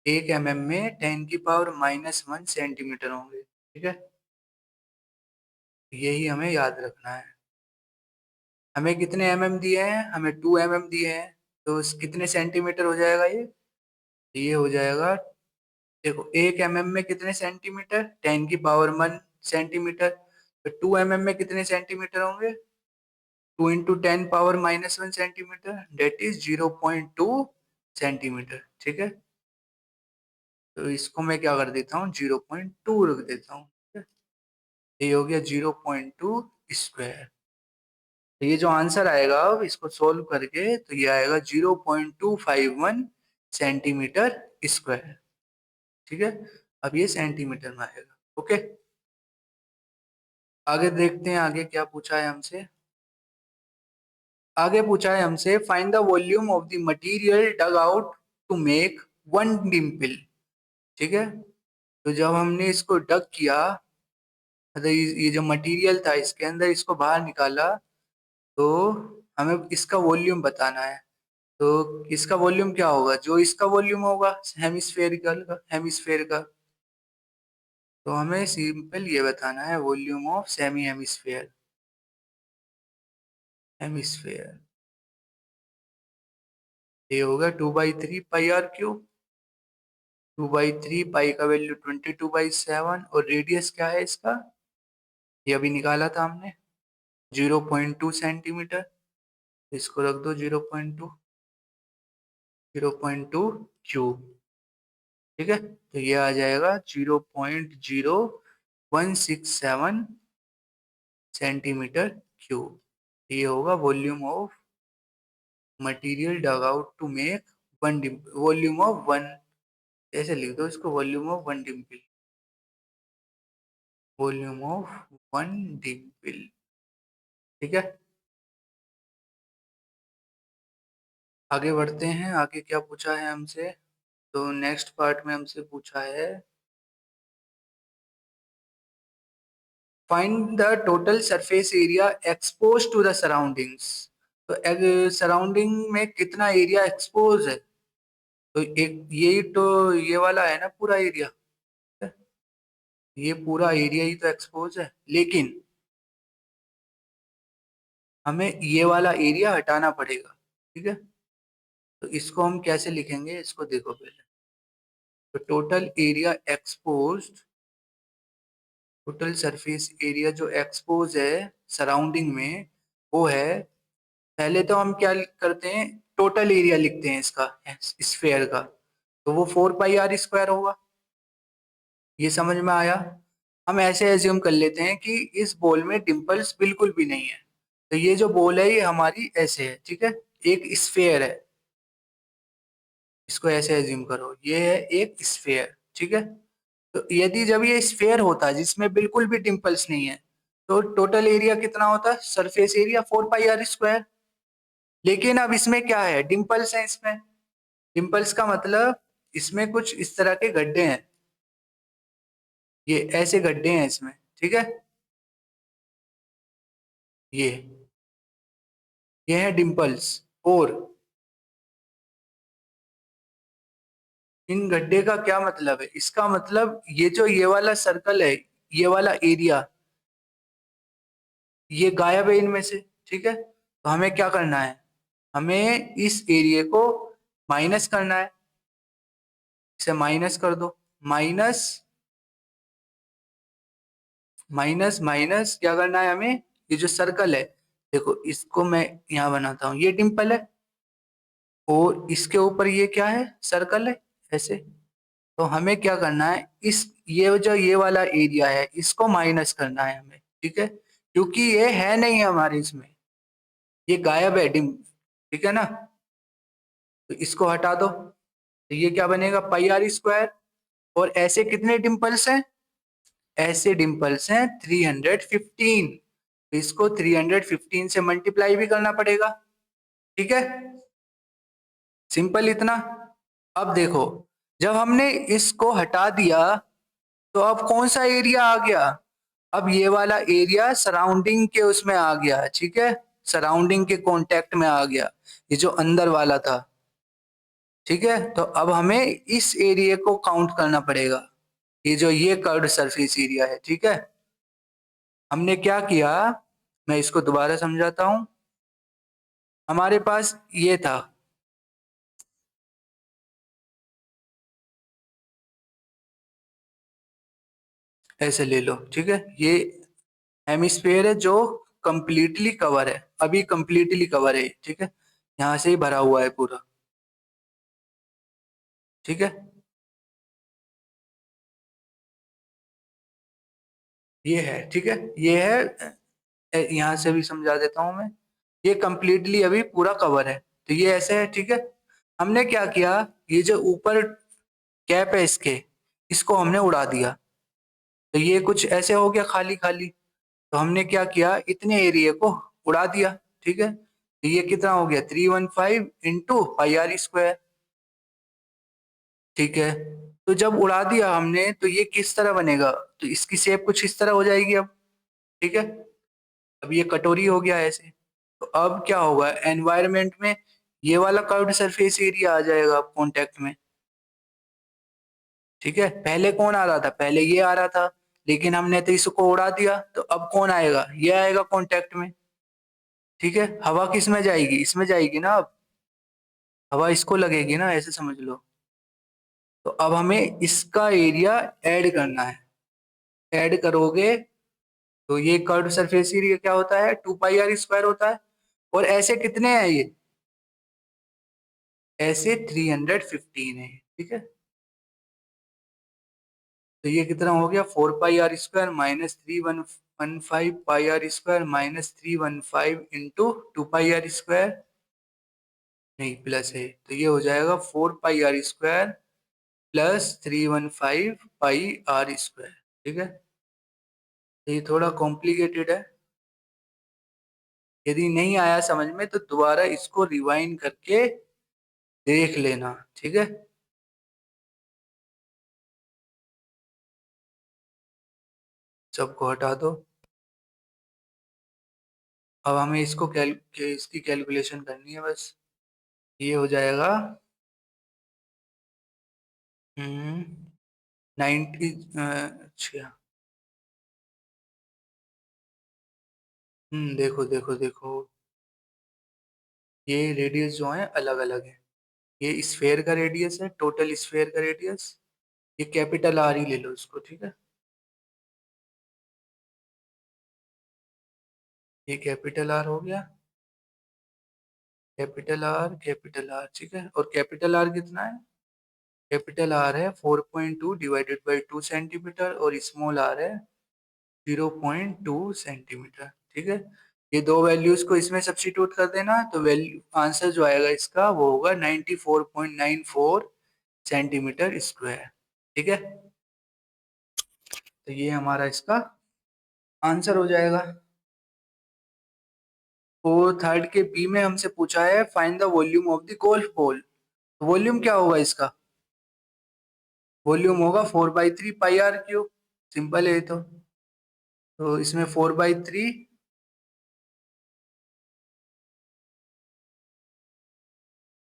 1 mm में 10⁻⁻1 सेंटीमीटर होंगे, ठीक है। यही हमें याद रखना है। हमें कितने दिए हैं, हमें 2 mm दिए हैं, तो कितने सेंटीमीटर हो जाएगा ये हो जाएगा, देखो 1 mm में कितने सेंटीमीटर, 10⁻⁻1 सेंटीमीटर, तो 2 mm में कितने सेंटीमीटर होंगे, 2 × 10⁻⁻1 सेंटीमीटर, डेट इज 0.2 सेंटीमीटर, ठीक है। तो इसको मैं क्या कर देता हूँ, 0.2 रख देता हूँ, ठीक है? ये हो गया 0.2²। तो ये जो आंसर आएगा, अब इसको सोल्व करके, तो ये आएगा 0.251 सेंटीमीटर², ठीक है। अब ये सेंटीमीटर में आएगा, ओके। आगे देखते हैं, आगे क्या पूछा है हमसे। आगे पूछा है हमसे, find the volume of the material dug out to make one dimple, ठीक है। तो जब हमने इसको डग किया, मतलब ये जो मटेरियल था इसके अंदर, इसको बाहर निकाला, तो हमें इसका वॉल्यूम बताना है। तो इसका वॉल्यूम क्या होगा, जो इसका वॉल्यूम होगा हेमिस्फेरिकल का, हेमिस्फेयर का, तो हमें सिंपल ये बताना है volume of semi hemisphere, hemisphere. ये होगा 2/3 πr³। 2/3 पाई का वैल्यू 22/7, और रेडियस क्या है इसका, ये अभी निकाला था हमने, 0.2 सेंटीमीटर। इसको रख दो 0.2। 0.2 क्यूब, ठीक है। तो ये आ जाएगा 0.0167 सेंटीमीटर क्यूब। ये होगा volume of material dug out to make one dimple, volume of one, ऐसे लिख दो इसको, volume of one dimple, volume of one dimple, ठीक है। आगे बढ़ते हैं, आगे क्या पूछा है हमसे। तो नेक्स्ट पार्ट में हमसे पूछा है find the total surface area expose to the surroundings. तो सराउंडिंग में कितना एरिया एक्सपोज है, तो एक यही तो ये वाला है ना पूरा एरिया, ये पूरा एरिया ही तो एक्सपोज है, लेकिन हमें ये वाला एरिया हटाना पड़ेगा, ठीक है। तो इसको हम कैसे लिखेंगे, इसको देखो पहले। तो total area exposed, total surface area जो एक्सपोज है सराउंडिंग में, वो है, पहले तो हम क्या करते हैं, टोटल एरिया लिखते हैं इसका, स्फेयर का, तो वो 4 पाई r² होगा। ये समझ में आया। हम ऐसे एज्यूम कर लेते हैं कि इस बॉल में डिंपल्स बिल्कुल भी नहीं है, तो ये जो बॉल है ये हमारी ऐसे है, ठीक है, एक स्फेयर है, इसको ऐसे एज्यूम करो, ये है एक स्फेयर, ठीक है। तो यदि जब ये स्फेयर होता है जिसमें बिल्कुल भी डिंपल्स नहीं है, तो टोटल एरिया कितना होता है, सरफेस एरिया 4 पाई r²। लेकिन अब इसमें क्या है, डिंपल्स है इसमें, डिंपल्स का मतलब इसमें कुछ इस तरह के गड्ढे हैं, ये ऐसे गड्ढे हैं इसमें, ठीक है, ये ये है डिंपल्स। और इन गड्ढे का क्या मतलब है, इसका मतलब ये जो ये वाला सर्कल है, ये वाला एरिया, ये गायब है इनमें से, ठीक है। तो हमें क्या करना है, हमें इस एरिया को माइनस करना है, इसे माइनस कर दो, माइनस माइनस माइनस क्या करना है हमें, ये जो सर्कल है, देखो इसको मैं यहाँ बनाता हूँ, ये डिंपल है और इसके ऊपर ये क्या है, सर्कल है, ऐसे। तो हमें क्या करना है, इस ये जो ये वाला एरिया है इसको माइनस करना है हमें, ठीक है, क्योंकि ये है नहीं हमारे इसमें, ये गायब है डिम, ठीक है ना। तो इसको हटा दो, तो ये क्या बनेगा, पाई r²। और ऐसे कितने डिंपल्स हैं, ऐसे डिंपल्स हैं 315, तो इसको 315 से मल्टीप्लाई भी करना पड़ेगा, ठीक है, सिंपल इतना। अब देखो, जब हमने इसको हटा दिया तो अब कौन सा एरिया आ गया, अब ये वाला एरिया सराउंडिंग के उसमें आ गया, ठीक है, सराउंडिंग के कांटेक्ट में आ गया, ये जो अंदर वाला था, ठीक है। तो अब हमें इस एरिया को काउंट करना पड़ेगा, ये जो ये कर्व्ड सरफेस एरिया है, ठीक है। हमने क्या किया, मैं इसको दोबारा समझाता हूं। हमारे पास ये था, ऐसे ले लो, ठीक है, ये हेमिस्फेयर है जो कंप्लीटली कवर है, अभी कंप्लीटली कवर है, ठीक है, यहाँ से ही भरा हुआ है पूरा, ठीक है। ये है, ठीक है, ये है, यहाँ से भी समझा देता हूँ मैं, ये कंप्लीटली अभी पूरा कवर है, तो ये ऐसे है, ठीक है। हमने क्या किया, ये जो ऊपर कैप है इसके, इसको हमने उड़ा दिया, तो ये कुछ ऐसे हो गया खाली खाली। तो हमने क्या किया, इतने एरिया को उड़ा दिया, ठीक है, तो ये कितना हो गया, 315 इंटू पाई r², ठीक है। तो जब उड़ा दिया हमने तो ये किस तरह बनेगा, तो इसकी शेप कुछ इस तरह हो जाएगी अब, ठीक है। अब ये कटोरी हो गया ऐसे। तो अब क्या होगा, एनवायरनमेंट में ये वाला कर्व्ड सरफेस एरिया आ जाएगा अब कांटेक्ट में, ठीक है। पहले कौन आ रहा था, पहले ये आ रहा था, लेकिन हमने तो इसको उड़ा दिया, तो अब कौन आएगा, ये आएगा कांटेक्ट में, ठीक है। हवा किस में जाएगी, इसमें जाएगी ना, अब हवा इसको लगेगी ना, ऐसे समझ लो। तो अब हमें इसका एरिया ऐड करना है, ऐड करोगे तो ये कर्व सरफेस एरिया क्या होता है, 2 पाई r² होता है। और ऐसे कितने हैं ये, ऐसे 315 है, ठीक है। तो ये कितना हो गया, 4 पाई r² माइनस 315 पाई r² माइनस 315 इंटू 2 पाई r², नहीं प्लस है, तो ये हो जाएगा 4 पाई r² प्लस 315 पाई r², ठीक है। तो ये थोड़ा कॉम्प्लिकेटेड है, यदि नहीं आया समझ में तो दोबारा इसको रिवाइंड करके देख लेना, ठीक है। सबको हटा दो। अब हमें इसकी कैलकुलेशन करनी है बस। ये हो जाएगा 90, अच्छा। देखो देखो देखो, ये रेडियस जो है अलग अलग है। ये स्फेयर का रेडियस है, टोटल स्फेयर का रेडियस। ये कैपिटल आर ही ले लो इसको, ठीक है। ये कैपिटल आर हो गया, कैपिटल आर, ठीक है। और कैपिटल आर कितना है, कैपिटल आर है 4.2 डिवाइडेड बाई 2 सेंटीमीटर, और स्मॉल आर है 0.2 सेंटीमीटर, ठीक है। ये दो वैल्यूज को इसमें सब्स्टिट्यूट कर देना, तो वैल्यू आंसर जो आएगा इसका वो होगा 94.94 सेंटीमीटर स्क्वायर, ठीक है। तो ये हमारा इसका आंसर हो जाएगा। और थर्ड के बी में हमसे पूछा है find the volume of the golf ball. Volume क्या होगा इसका, वॉल्यूम होगा 4/3 पाई r³ सिंपल है ये तो इसमें 4/3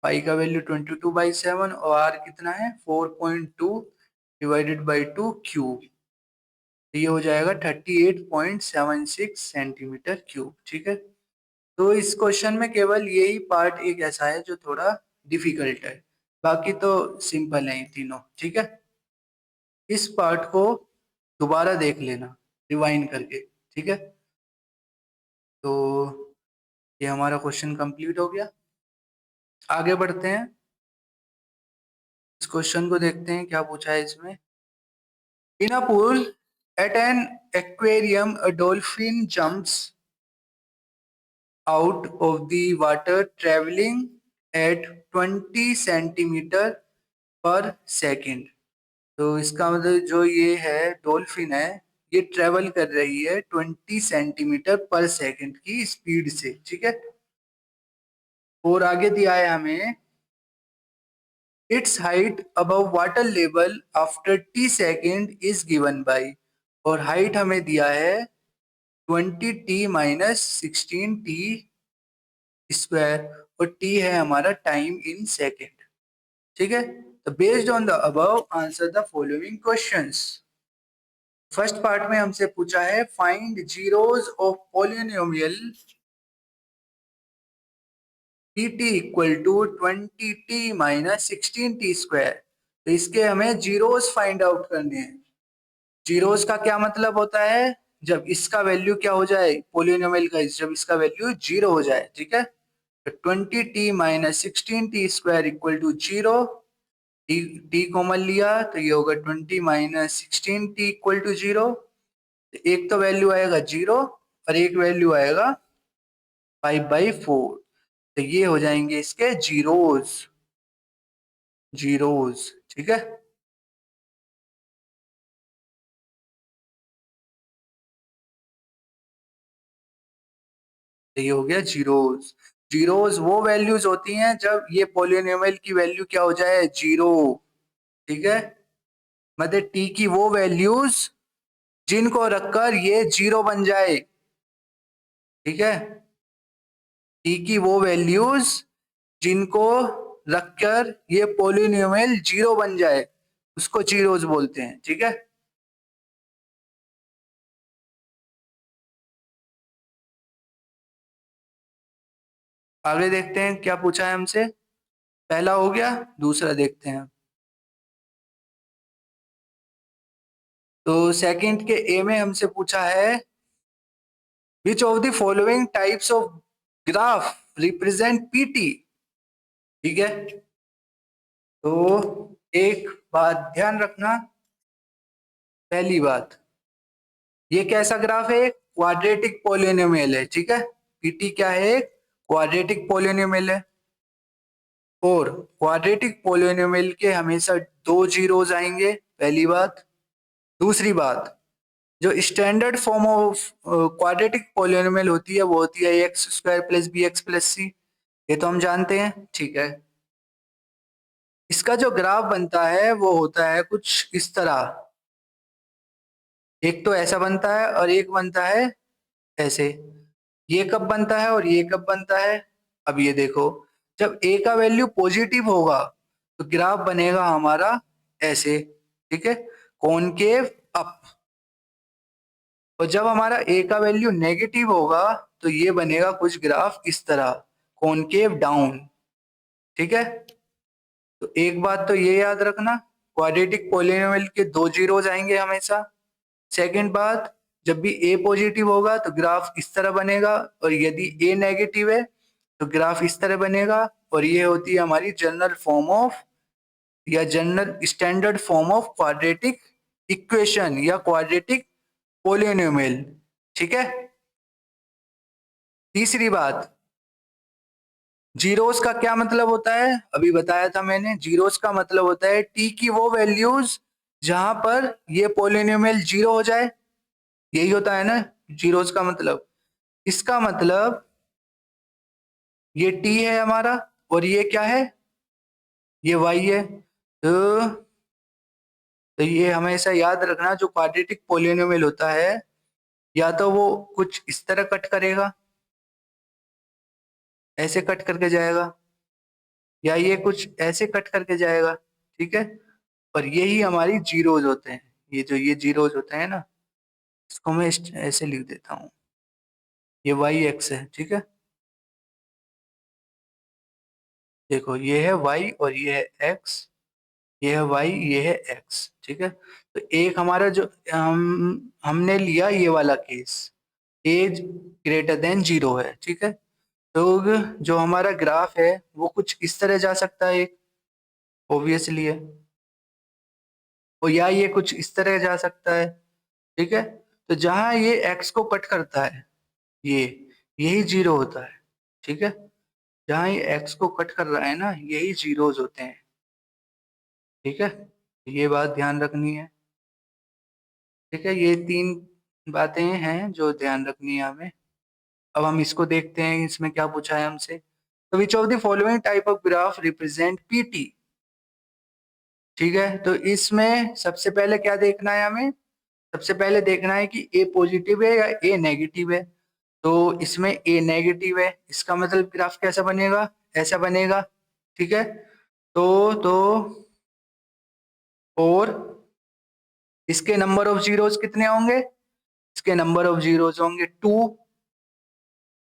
पाई का वैल्यू 22/7 और आर कितना है 4.2 डिवाइडेड बाई 2 क्यूब, तो ये हो जाएगा 38.76 सेंटीमीटर क्यूब, ठीक है। तो इस क्वेश्चन में केवल यही पार्ट एक ऐसा है जो थोड़ा डिफिकल्ट है, बाकी तो सिंपल है ये तीनों, ठीक है। इस पार्ट को दोबारा देख लेना रिवाइंड करके, ठीक है। तो ये हमारा क्वेश्चन कंप्लीट हो गया। आगे बढ़ते हैं, इस क्वेश्चन को देखते हैं क्या पूछा है इसमें। In a pool at an aquarium a dolphin jumps out of the water traveling at 20 centimetre per second. तो इसका मतलब जो ये है डॉल्फिन है, ये ट्रेवल कर रही है 20 सेंटीमीटर पर सेकेंड की स्पीड से, ठीक है। और आगे दिया है हमें it's height above water level after T second is given by, और हाइट हमें दिया है 20t माइनस 16t स्क्वायर, और टी है हमारा टाइम इन सेकेंड, ठीक है। तो based on the above answer the following questions. First part में हमसे पूछा है find zeros of polynomial pt equal to 20t minus 16t square. तो इसके हमें जीरोस फाइंड आउट करने हैं। जीरोस का क्या मतलब होता है, जब इसका वैल्यू क्या हो जाए पोलिनोमियल का, जब इसका वैल्यू 0 हो जाए, ठीक है। तो 20t minus 16t square equal to 0, t common लिया तो ये होगा 20 माइनस 16t इक्वल टू 0। एक तो वैल्यू आएगा 0 और एक वैल्यू आएगा 5/4, तो ये हो जाएंगे इसके जीरोस, जीरोस, ठीक है। तो ये हो गया जीरोस। जीरोस वो वैल्यूज होती हैं जब ये पोलिनोमियल की वैल्यू क्या हो जाए 0, ठीक है। मतलब टी की वो वैल्यूज जिनको रखकर ये 0 बन जाए, ठीक है। टी की वो वैल्यूज जिनको रखकर ये पोलिनोमियल 0 बन जाए उसको जीरोस बोलते हैं, ठीक है। आगे देखते हैं क्या पूछा है हमसे। पहला हो गया, दूसरा देखते हैं। तो सेकंड के ए में हमसे पूछा है which of the following types of graph represent PT, ठीक है। तो एक बात ध्यान रखना, पहली बात, ये कैसा ग्राफ है? क्वाड्रेटिक पॉलिनोमियल है, ठीक है। पीटी क्या है? क्वाड्रेटिक पॉलिनोमियल है। और क्वाड्रेटिक पॉलिनोमियल के हमेशा दो जीरोज आएंगे, पहली बात। दूसरी बात, जो standard form of quadratic polynomial होती है वो होती है x square plus b x plus c, ये तो हम जानते हैं, ठीक है। इसका जो ग्राफ बनता है वो होता है कुछ इस तरह, एक तो ऐसा बनता है और एक बनता है ऐसे। ये कब बनता है और ये कब बनता है? अब ये देखो, जब ए का वैल्यू पॉजिटिव होगा तो ग्राफ बनेगा हमारा ऐसे, ठीक है, कॉनकेव अप। और जब हमारा ए का वैल्यू नेगेटिव होगा तो ये बनेगा कुछ ग्राफ इस तरह, कॉनकेव डाउन, ठीक है। तो एक बात तो ये याद रखना, क्वाड्रेटिक पॉलिनोमियल के दो जीरोज आएंगे हमेशा। सेकंड बात, जब भी ए पॉजिटिव होगा तो ग्राफ इस तरह बनेगा, और यदि ए नेगेटिव है तो ग्राफ इस तरह बनेगा। और ये होती है हमारी जनरल फॉर्म ऑफ या general standard form of quadratic equation या क्वाड्रेटिक पॉलिनोमियल, ठीक है। तीसरी बात, जीरोस का क्या मतलब होता है? अभी बताया था मैंने, जीरोस का मतलब होता है टी की वो वैल्यूज जहां पर ये पॉलिनोमियल जीरो हो जाए, यही होता है ना जीरोस का मतलब। इसका मतलब ये टी है हमारा और ये क्या है? ये वाई है। तो ये हमेशा याद रखना, जो क्वाड्रेटिक पॉलिनोमियल होता है या तो वो कुछ इस तरह कट करेगा, ऐसे कट करके जाएगा, या ये कुछ ऐसे कट करके जाएगा, ठीक है। और यही हमारी जीरोज होते हैं, ये जो ये जीरोज होते हैं ना, इसको मैं ऐसे लिख देता हूँ, ये वाई एक्स है, ठीक है। देखो ये है वाई और ये है एक्स, ये है वाई ये है एक्स, ठीक है। तो एक हमारा जो हमने लिया ये वाला case, as greater than zero है, ठीक है। तो जो हमारा ग्राफ है वो कुछ इस तरह जा सकता है, एक ऑब्वियसली है, और या ये कुछ इस तरह जा सकता है, ठीक है। तो जहां ये एक्स को कट करता है ये, यही जीरो होता है, ठीक है। जहां ये एक्स को कट कर रहा है ना, यही जीरोज होते हैं, ठीक है। ये बात ध्यान रखनी है, ठीक है। ये तीन बातें हैं जो ध्यान रखनी है हमें। अब हम इसको देखते हैं, इसमें क्या पूछा है हमसे। तो which of the following type of graph represent PT, ठीक है। तो इसमें सबसे पहले क्या देखना है हमें? सबसे पहले देखना है कि ए पॉजिटिव है या ए नेगेटिव है। तो इसमें ए नेगेटिव है, इसका मतलब ग्राफ कैसा बनेगा? ऐसा बनेगा, ठीक है। तो और इसके नंबर ऑफ जीरोस कितने होंगे? इसके नंबर ऑफ जीरोस होंगे टू,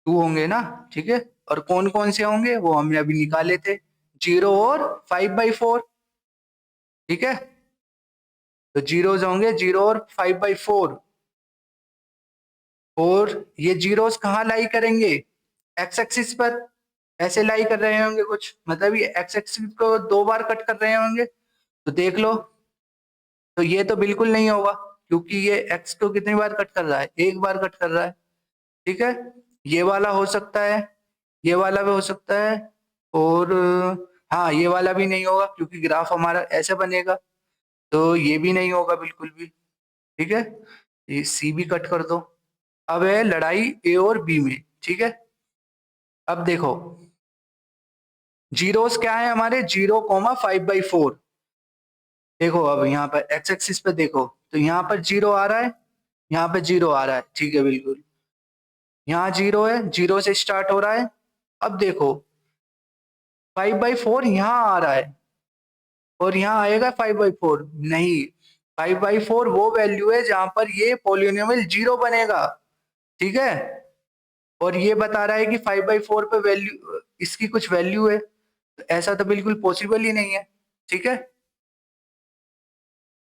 टू होंगे ना, ठीक है। और कौन कौन से होंगे वो हमने अभी निकाले थे, जीरो और 5/4, ठीक है। तो जीरोस होंगे जीरो और 5/4। और ये जीरोस कहाँ लाई करेंगे? एक्स एक्सिस पर ऐसे लाई कर रहे होंगे कुछ, मतलब ये एक्स एक्सिस को दो बार कट कर रहे होंगे, तो देख लो। तो ये तो बिल्कुल नहीं होगा, क्योंकि ये एक्स को कितनी बार कट कर रहा है? एक बार कट कर रहा है, ठीक है। ये वाला हो सकता है, ये वाला भी हो सकता है, और हाँ ये वाला भी नहीं होगा क्योंकि ग्राफ हमारा ऐसे बनेगा, तो ये भी नहीं होगा बिल्कुल भी, ठीक है। ये सी भी कट कर दो। अब है लड़ाई ए और बी में, ठीक है। अब देखो जीरोस क्या है हमारे, 0,5/4। देखो अब यहाँ पर एक्स एक्सिस पे देखो, तो यहाँ पर जीरो आ रहा है, यहाँ पे जीरो आ रहा है, ठीक है बिल्कुल। यहाँ जीरो है, जीरो से स्टार्ट हो रहा है। अब देखो 5/4 यहाँ आ रहा है और यहाँ आएगा 5/4 नहीं, 5/4 वो वैल्यू है जहां पर ये पोलिनोमियल जीरो बनेगा, ठीक है। और ये बता रहा है कि 5/4 पे वैल्यू इसकी कुछ वैल्यू है, तो ऐसा तो बिल्कुल पॉसिबल ही नहीं है, ठीक है।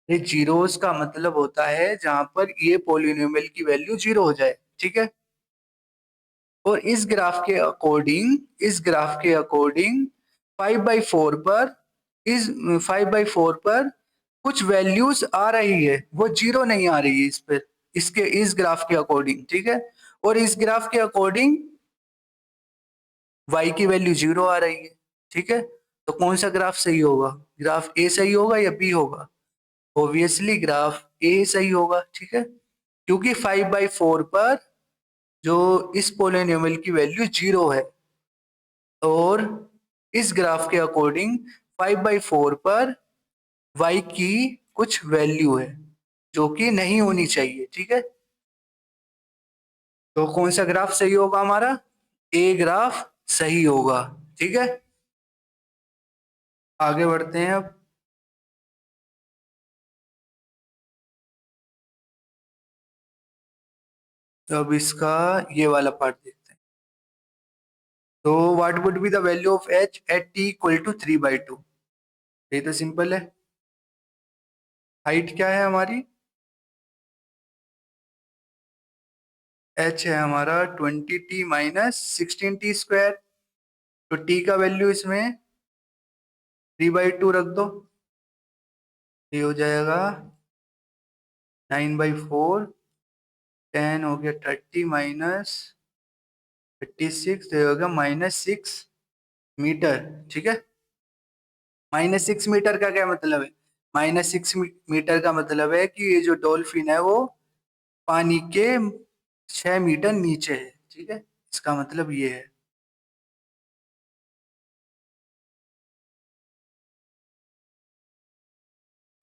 ये जीरोस का मतलब होता है जहां पर ये पोलिनोमियल की वैल्यू जीरो हो जाए, ठीक है। और इस ग्राफ के अकॉर्डिंग 5/4 पर इस 5/4 पर कुछ वैल्यूज आ रही है, वो जीरो नहीं आ रही है इस पर, इसके इस ग्राफ के अकॉर्डिंग, ठीक है। और इस ग्राफ के अकॉर्डिंग y की वैल्यू जीरो आ रही है, ठीक है। तो कौन सा ग्राफ सही होगा? ग्राफ ए सही होगा या बी होगा? ऑब्वियसली ग्राफ ए सही होगा, ठीक है। क्योंकि 5/4 पर जो इस पोलिनोमियल की वैल्यू जीरो है, और इस ग्राफ के अकॉर्डिंग 5/4 पर y की कुछ वैल्यू है जो कि नहीं होनी चाहिए, ठीक है। तो कौन सा ग्राफ सही होगा हमारा? ए ग्राफ सही होगा, ठीक है। आगे बढ़ते हैं अब। तो अब इसका ये वाला पार्ट देखते हैं। तो what would be the value of h at t equal to 3/2? ये तो सिंपल है। हाइट क्या है हमारी? एच है हमारा 20t माइनस 16t²। तो टी का वैल्यू इसमें 3/2 रख दो। ये हो जाएगा 9/4। 10 हो गया 30 माइनस 36, तो ये होगा -6 मीटर, ठीक है। -6 मीटर का क्या मतलब है? -6 मीटर का मतलब है कि ये जो डॉल्फिन है वो पानी के 6 मीटर नीचे है, ठीक है। इसका मतलब ये है।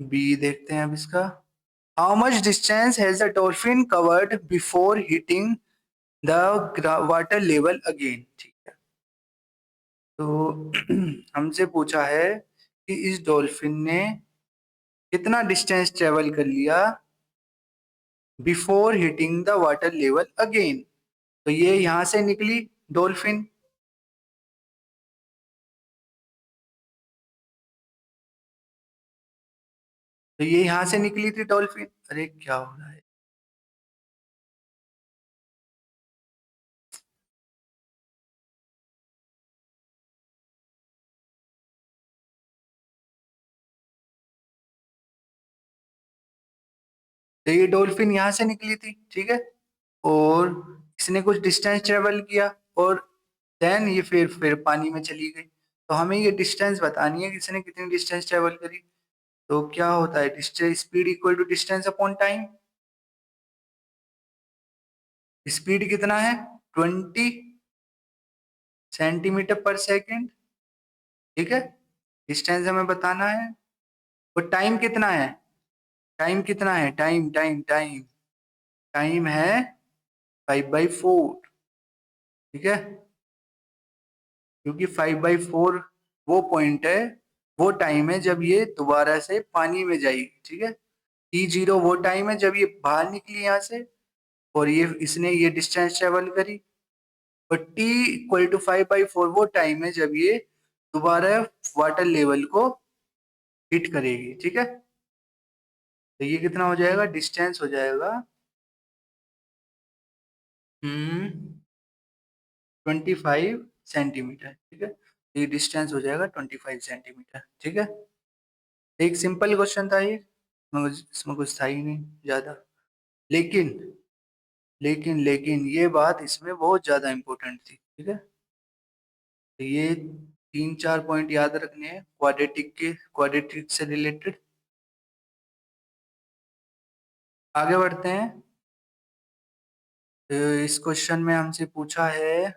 बी देखते हैं अब इसका। How much distance has the dolphin covered before hitting the water level again, ठीक है। तो हमसे पूछा है कि इस डॉल्फिन ने कितना डिस्टेंस ट्रेवल कर लिया before hitting the water level again. तो ये यहां से निकली डॉल्फिन। तो ये यहां से निकली थी डॉल्फिन। अरे क्या हो रहा है? तो ये डॉल्फिन यहां से निकली थी, ठीक है। और इसने कुछ डिस्टेंस ट्रेवल किया, और देन ये फिर पानी में चली गई। तो हमें ये डिस्टेंस बतानी है कि इसने कितनी डिस्टेंस ट्रेवल करी। तो क्या होता है? Distance speed equal to distance upon time. Speed कितना है? 20 सेंटीमीटर पर सेकेंड, ठीक है। डिस्टेंस हमें बताना है। और टाइम कितना है? टाइम कितना है? टाइम टाइम टाइम टाइम है 5/4, ठीक है। क्योंकि 5/4 वो पॉइंट है, वो टाइम है जब ये दोबारा से पानी में जाएगी, ठीक है। T0 वो टाइम है जब ये बाहर निकली यहाँ से, और ये इसने ये डिस्टेंस ट्रेवल करी। और T = 5/4 वो टाइम है जब ये दोबारा वाटर लेवल को हिट करेगी, ठीक है। तो ये कितना हो जाएगा? डिस्टेंस हो जाएगा 25 सेंटीमीटर, ठीक है। ये डिस्टेंस हो जाएगा 25 सेंटीमीटर, ठीक है। एक सिंपल क्वेश्चन था ये, इसमें कुछ था ही नहीं ज्यादा। लेकिन लेकिन ये बात इसमें बहुत ज्यादा इंपॉर्टेंट थी, ठीक है। तो ये 3-4 पॉइंट याद रखने हैं क्वाड्रेटिक से रिलेटेड। आगे बढ़ते हैं। तो इस क्वेश्चन में हमसे पूछा है,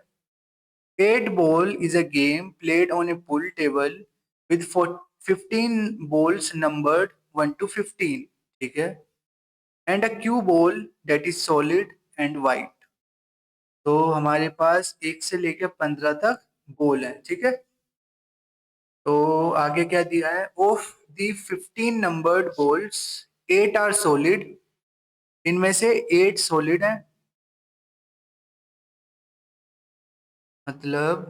8 ball is a game played on a pool table with 15 balls numbered 1 to 15, ठीक है, and a cue ball that is solid and white। तो हमारे पास 1 से लेकर 15 तक बॉल है, ठीक है। तो आगे क्या दिया है? Of the 15 numbered balls 8 are solid. इनमें से 8 सॉलिड है, मतलब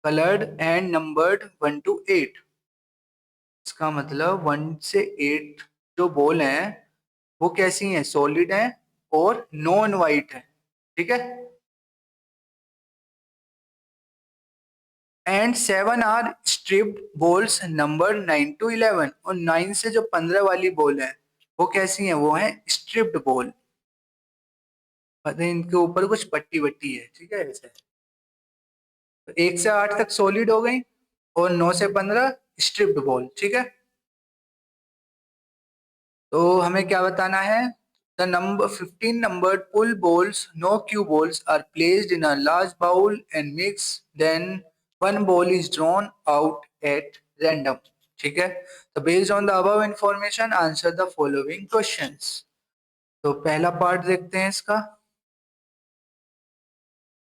कलर्ड एंड नंबर्ड 1 to 8। इसका मतलब 1 से 8 जो बॉल हैं वो कैसी हैं? सॉलिड हैं और नॉन वाइट है, ठीक है। And 7 are striped balls number 9 to 11, और 9 से जो 15 वाली बॉल है वो कैसी है, वो है स्ट्रिप्ड बॉल, मतलब इनके ऊपर कुछ पट्टी वट्टी है, ठीक है ऐसे। तो 1 से 8 तक सॉलिड हो गई और 9 से 15 स्ट्रिप्ड बॉल, ठीक है। तो हमें क्या बताना है, the number 15 numbered pool balls, no cue balls are placed in a large bowl and mix, then one ball is drawn out at random, ठीक है। तो based on the above information answer the following questions. तो पहला part देखते हैं इसका।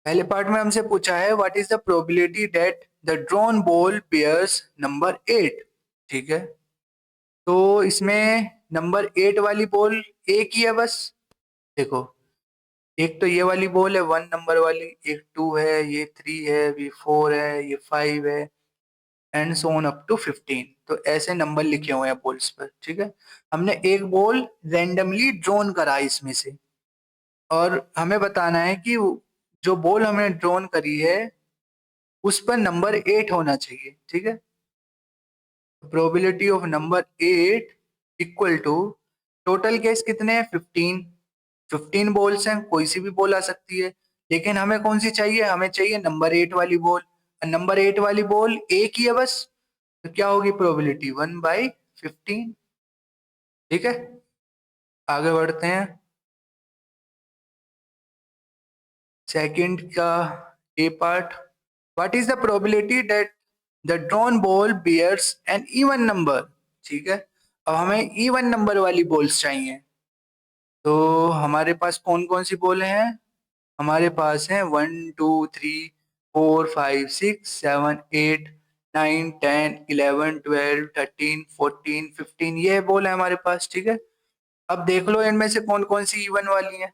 पहले part में हमसे पूछा है what is the probability that the drawn ball pairs number 8, ठीक है। तो इसमें नंबर 8 वाली बॉल एक ही है बस। देखो, एक तो ये वाली बॉल है 1 नंबर वाली, एक 2 है, ये 3 है, ये 4 है, ये 5 है, and so on up to 15। तो ऐसे नंबर लिखे हुए हैं बॉल्स पर, ठीक है। हमने एक बॉल रैंडमली ड्रॉन करा है इसमें से, और हमें बताना है कि जो बॉल हमने ड्रॉन करी है उस पर नंबर 8 होना चाहिए, ठीक है। Probability of number 8 equal to, total case कितने हैं 15, 15 बॉल्स हैं, कोई सी भी बॉल आ सकती है, लेकिन हमें कौन सी चाहिए, हमें चाहिए नंबर 8 वाली बॉल। नंबर 8 वाली बॉल एक ही है बस, तो क्या होगी प्रोबेबिलिटी 1/15, ठीक है। आगे बढ़ते हैं। सेकंड का A part, what is the probability that the drawn ball bears an even number, ठीक है। अब हमें इवन नंबर वाली बॉल्स चाहिए। तो हमारे पास कौन कौन सी बॉल हैं, हमारे पास हैं 1 2 3 4 5 6 7 8 9 10 11 12 13 14 15, ये बॉल है हमारे पास, ठीक है। अब देख लो इनमें से कौन कौन सी इवन वाली है।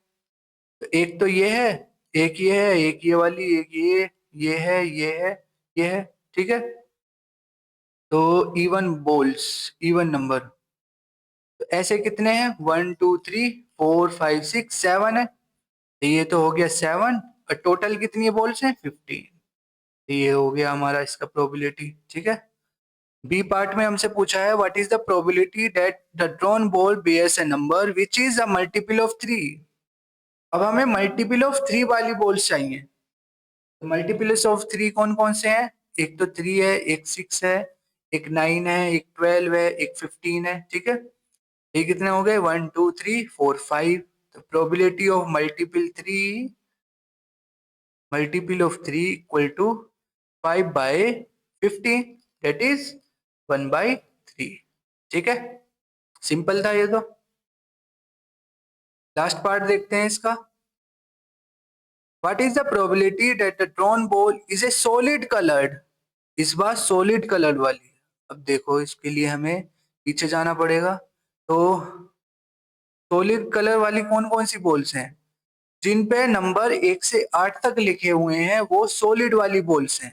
तो एक तो ये है, एक ये है, एक ये वाली, एक ये है, ये है, ये है, ठीक है। तो इवन बॉल्स, इवन नंबर, तो ऐसे कितने हैं 1 2 3 4 5 6 7 है, तो ये तो हो गया 7, और टोटल कितनी बॉल्स हैं 15, तो ये हो गया हमारा इसका प्रोबेबिलिटी, ठीक है। बी पार्ट में हमसे पूछा है what is the probability that the drawn ball bears a number which is a multiple of 3। अब हमें मल्टीपल ऑफ 3 वाली बॉल्स चाहिए। तो मल्टीपल्स ऑफ 3 कौन कौन से हैं, एक तो 3 है, एक 6 है, एक 9 है, एक 12 है, एक 15 है, ठीक है। ये कितने हो गए 1 2 3 4 5। तो probability of multiple of 3 equal to 5/15, that is 1/3, ठीक है। सिंपल था ये तो। लास्ट पार्ट देखते हैं इसका। What is the probability that the drawn ball is a solid coloured, इस बार सॉलिड कलर्ड वाली है। अब देखो इसके लिए हमें पीछे जाना पड़ेगा। तो सॉलिड कलर वाली कौन कौन सी बॉल्स हैं, जिन पे नंबर 1 से 8 तक लिखे हुए हैं वो सॉलिड वाली बॉल्स हैं,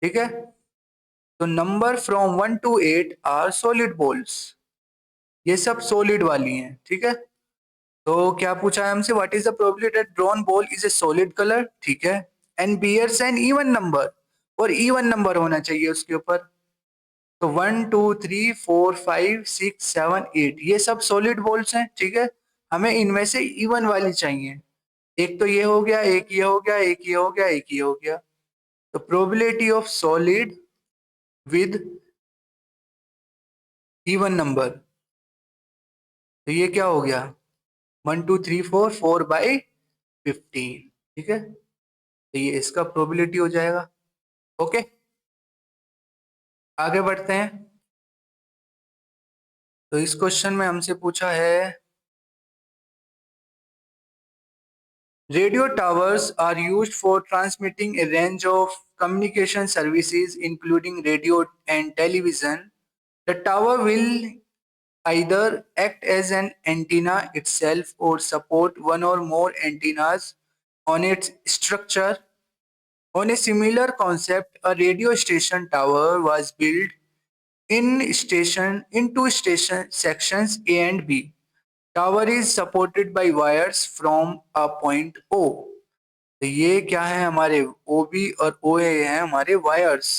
ठीक है। तो number from 1 to 8 are solid balls, ये सब सॉलिड वाली हैं, ठीक है। तो क्या पूछा है हमसे, what is the probability that drawn ball is a solid colour, ठीक है, and bears an even number, और इवन नंबर होना चाहिए उसके ऊपर। तो 1 2 3 4 5 6 7 8 ये सब सॉलिड बॉल्स हैं, ठीक है। हमें इनमें से इवन वाली चाहिए, एक तो ये हो गया, एक ये हो गया, एक ये हो गया, एक ये हो गया। तो probability of solid with even number, तो ये क्या हो गया 1 2 3 4 4/15, ठीक है। तो ये इसका प्रोबेबिलिटी हो जाएगा, ओके। आगे बढ़ते हैं। तो इस क्वेश्चन में हमसे पूछा है radio towers are used for transmitting a range of communication services including radio and television. The tower will either act as an antenna itself or support one or more antennas on its structure. On a similar concept, a radio station tower was built in two station sections A and B. Tower is supported by wires from a point O. तो ये क्या है हमारे OB और OA हैं हमारे wires,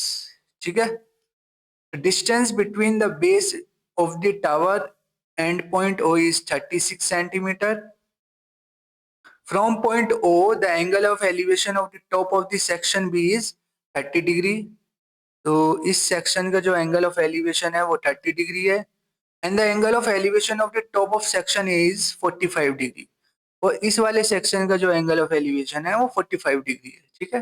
ठीक है। Distance between the base of the tower and point O is 36 centimetre. From point O the angle of elevation of the top of the section B is 30 degree. तो इस section का जो angle of elevation है वो 30 degree है। And the angle of elevation of the top of section A is 45 degree. और इस वाले सेक्शन का जो एंगल ऑफ एलिवेशन है वो 45 डिग्री है, ठीक है।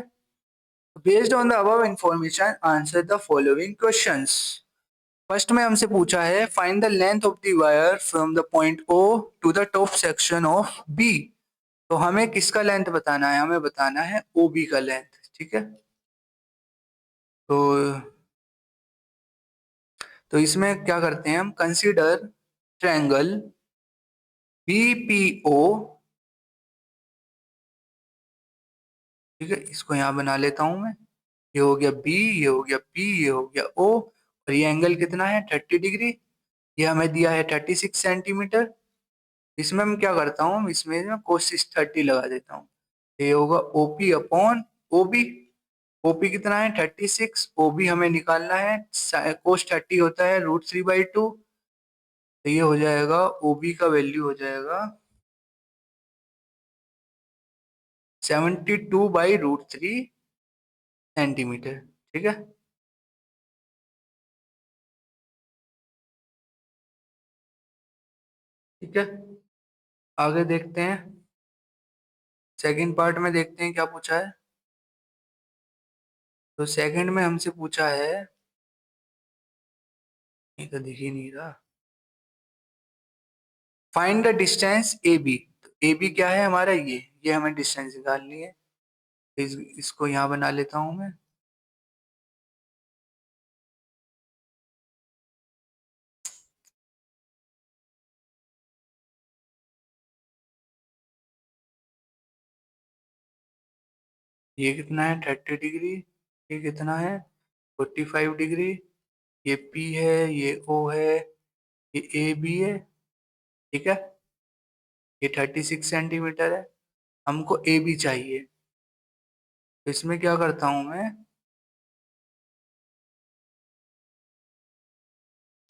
Based on the above information answer the following questions. First में हमसे पूछा है find the length of the wire from the point O to the top section of B. तो हमें किसका लेंथ बताना है, हमें बताना है OB का लेंथ, ठीक है। तो इसमें क्या करते हैं हम, कंसीडर ट्रायंगल BPO, ठीक है। इसको यहाँ बना लेता हूं मैं। ये हो गया B, ये हो गया P, ये हो गया O, और ये एंगल कितना है 30 डिग्री। ये हमें दिया है 36 सेंटीमीटर। इसमें मैं क्या करता हूँ, इसमें मैं कोसिस 30 लगा देता हूँ। ये होगा OP अपॉन OB। OP कितना है 36, OB हमें निकालना है, कोस 30 होता है √3/2। तो ये हो जाएगा OB का वैल्यू हो जाएगा 72/√3 सेंटीमीटर, ठीक है। ठीक है, आगे देखते हैं। सेकंड पार्ट में देखते हैं क्या पूछा है। तो सेकंड में हमसे पूछा है, ये तो दिख ही नहीं रहा, फाइंड द डिस्टेंस AB। तो AB क्या है हमारा, ये हमें डिस्टेंस निकालनी है। इसको यहाँ बना लेता हूँ मैं। ये कितना है 30 डिग्री, ये कितना है 45 डिग्री, ये P है, ये O है, ये AB है, ठीक है। ये 36 सेंटीमीटर है, हमको AB चाहिए। तो इसमें क्या करता हूँ मैं,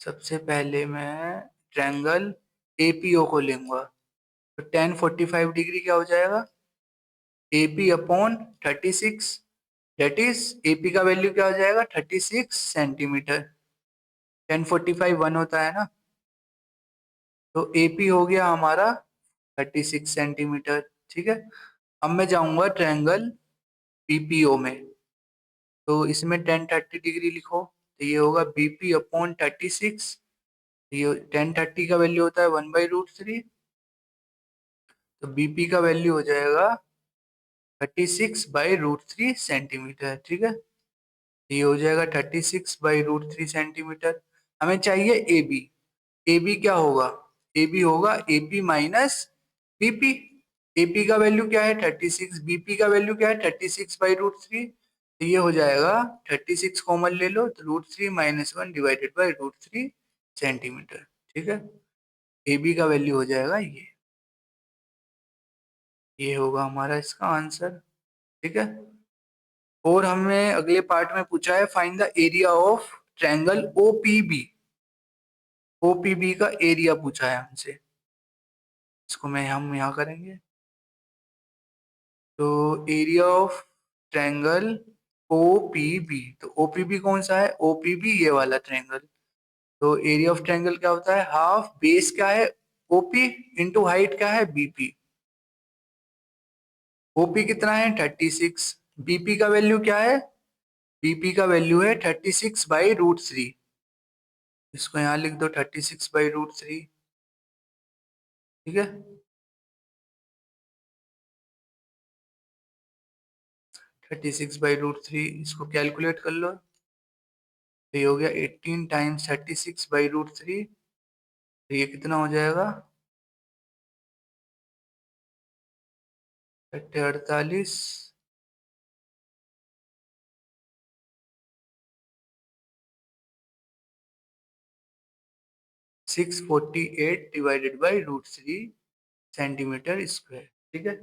सबसे पहले मैं ट्रायंगल APO को लूंगा। तो 1045 डिग्री क्या हो जाएगा, AP upon 36, that is AP का वैल्यू क्या हो जाएगा 36 सेंटीमीटर। 1045 1 होता है ना, तो AP हो गया हमारा 36 सेंटीमीटर, ठीक है। अब मैं जाऊंगा ट्रायंगल BPO में। तो इसमें 1030 डिग्री लिखो, तो ये होगा BP अपॉन 36। ये 1030 का वैल्यू होता है 1/√3। तो BP का वैल्यू हो जाएगा 36/√3 सेंटीमीटर, ठीक है। ये हो जाएगा 36/√3 सेंटीमीटर। हमें चाहिए AB। AB क्या होगा, AB होगा AP माइनस BP। AP का वैल्यू क्या है 36, BP का वैल्यू क्या है 36/√3। तो ये हो जाएगा 36 कॉमन ले लो, तो √3 - 1 डिवाइडेड बाई √3 सेंटीमीटर, ठीक है। AB का वैल्यू हो जाएगा ये होगा हमारा इसका आंसर, ठीक है। और हमें अगले पार्ट में पूछा है find the area of triangle OPB। OPB का एरिया पूछा है हमसे, इसको हम यहाँ करेंगे। तो एरिया ऑफ ट्रायंगल OPB, तो OPB कौन सा है, OPB ये वाला ट्रायंगल। तो एरिया ऑफ ट्रायंगल क्या होता है, हाफ बेस क्या है OP इंटू हाइट क्या है BP। OP कितना है 36, BP का वैल्यू क्या है, BP का वैल्यू है 36/√3। इसको यहाँ लिख दो 36/√3, ठीक है। 36/√3 इसको कैलकुलेट कर लो। तो ये हो गया 18 टाइम्स 36/√3। तो ये कितना हो जाएगा 48, 648 डिवाइडेड बाई √3 सेंटीमीटर स्क्वायर, ठीक है।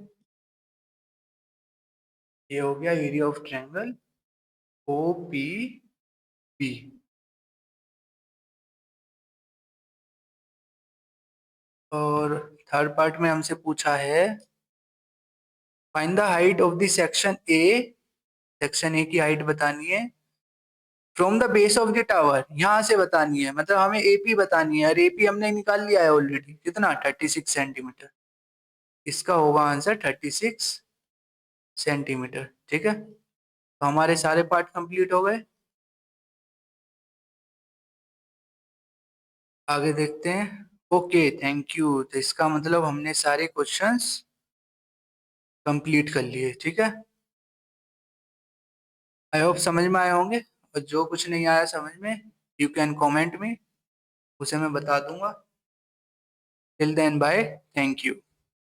ये हो गया area of triangle O P B. और थर्ड पार्ट में हमसे पूछा है find the height of the section A. Section A की हाइट बतानी है from the base of the tower, यहां से बतानी है, मतलब हमें एपी बतानी है, और एपी हमने निकाल लिया है ऑलरेडी, कितना 36 सेंटीमीटर। इसका होगा आंसर 36 सेंटीमीटर। ठीक है, तो हमारे सारे पार्ट कंप्लीट हो गए। आगे देखते हैं। Okay, thank you. तो इसका मतलब हमने सारे क्वेश्चंस कंप्लीट कर लिए। ठीक है, आई होप समझ में आए होंगे, और जो कुछ नहीं आया समझ में, यू कैन कमेंट में, उसे मैं बता दूंगा। Till then bye, thank you.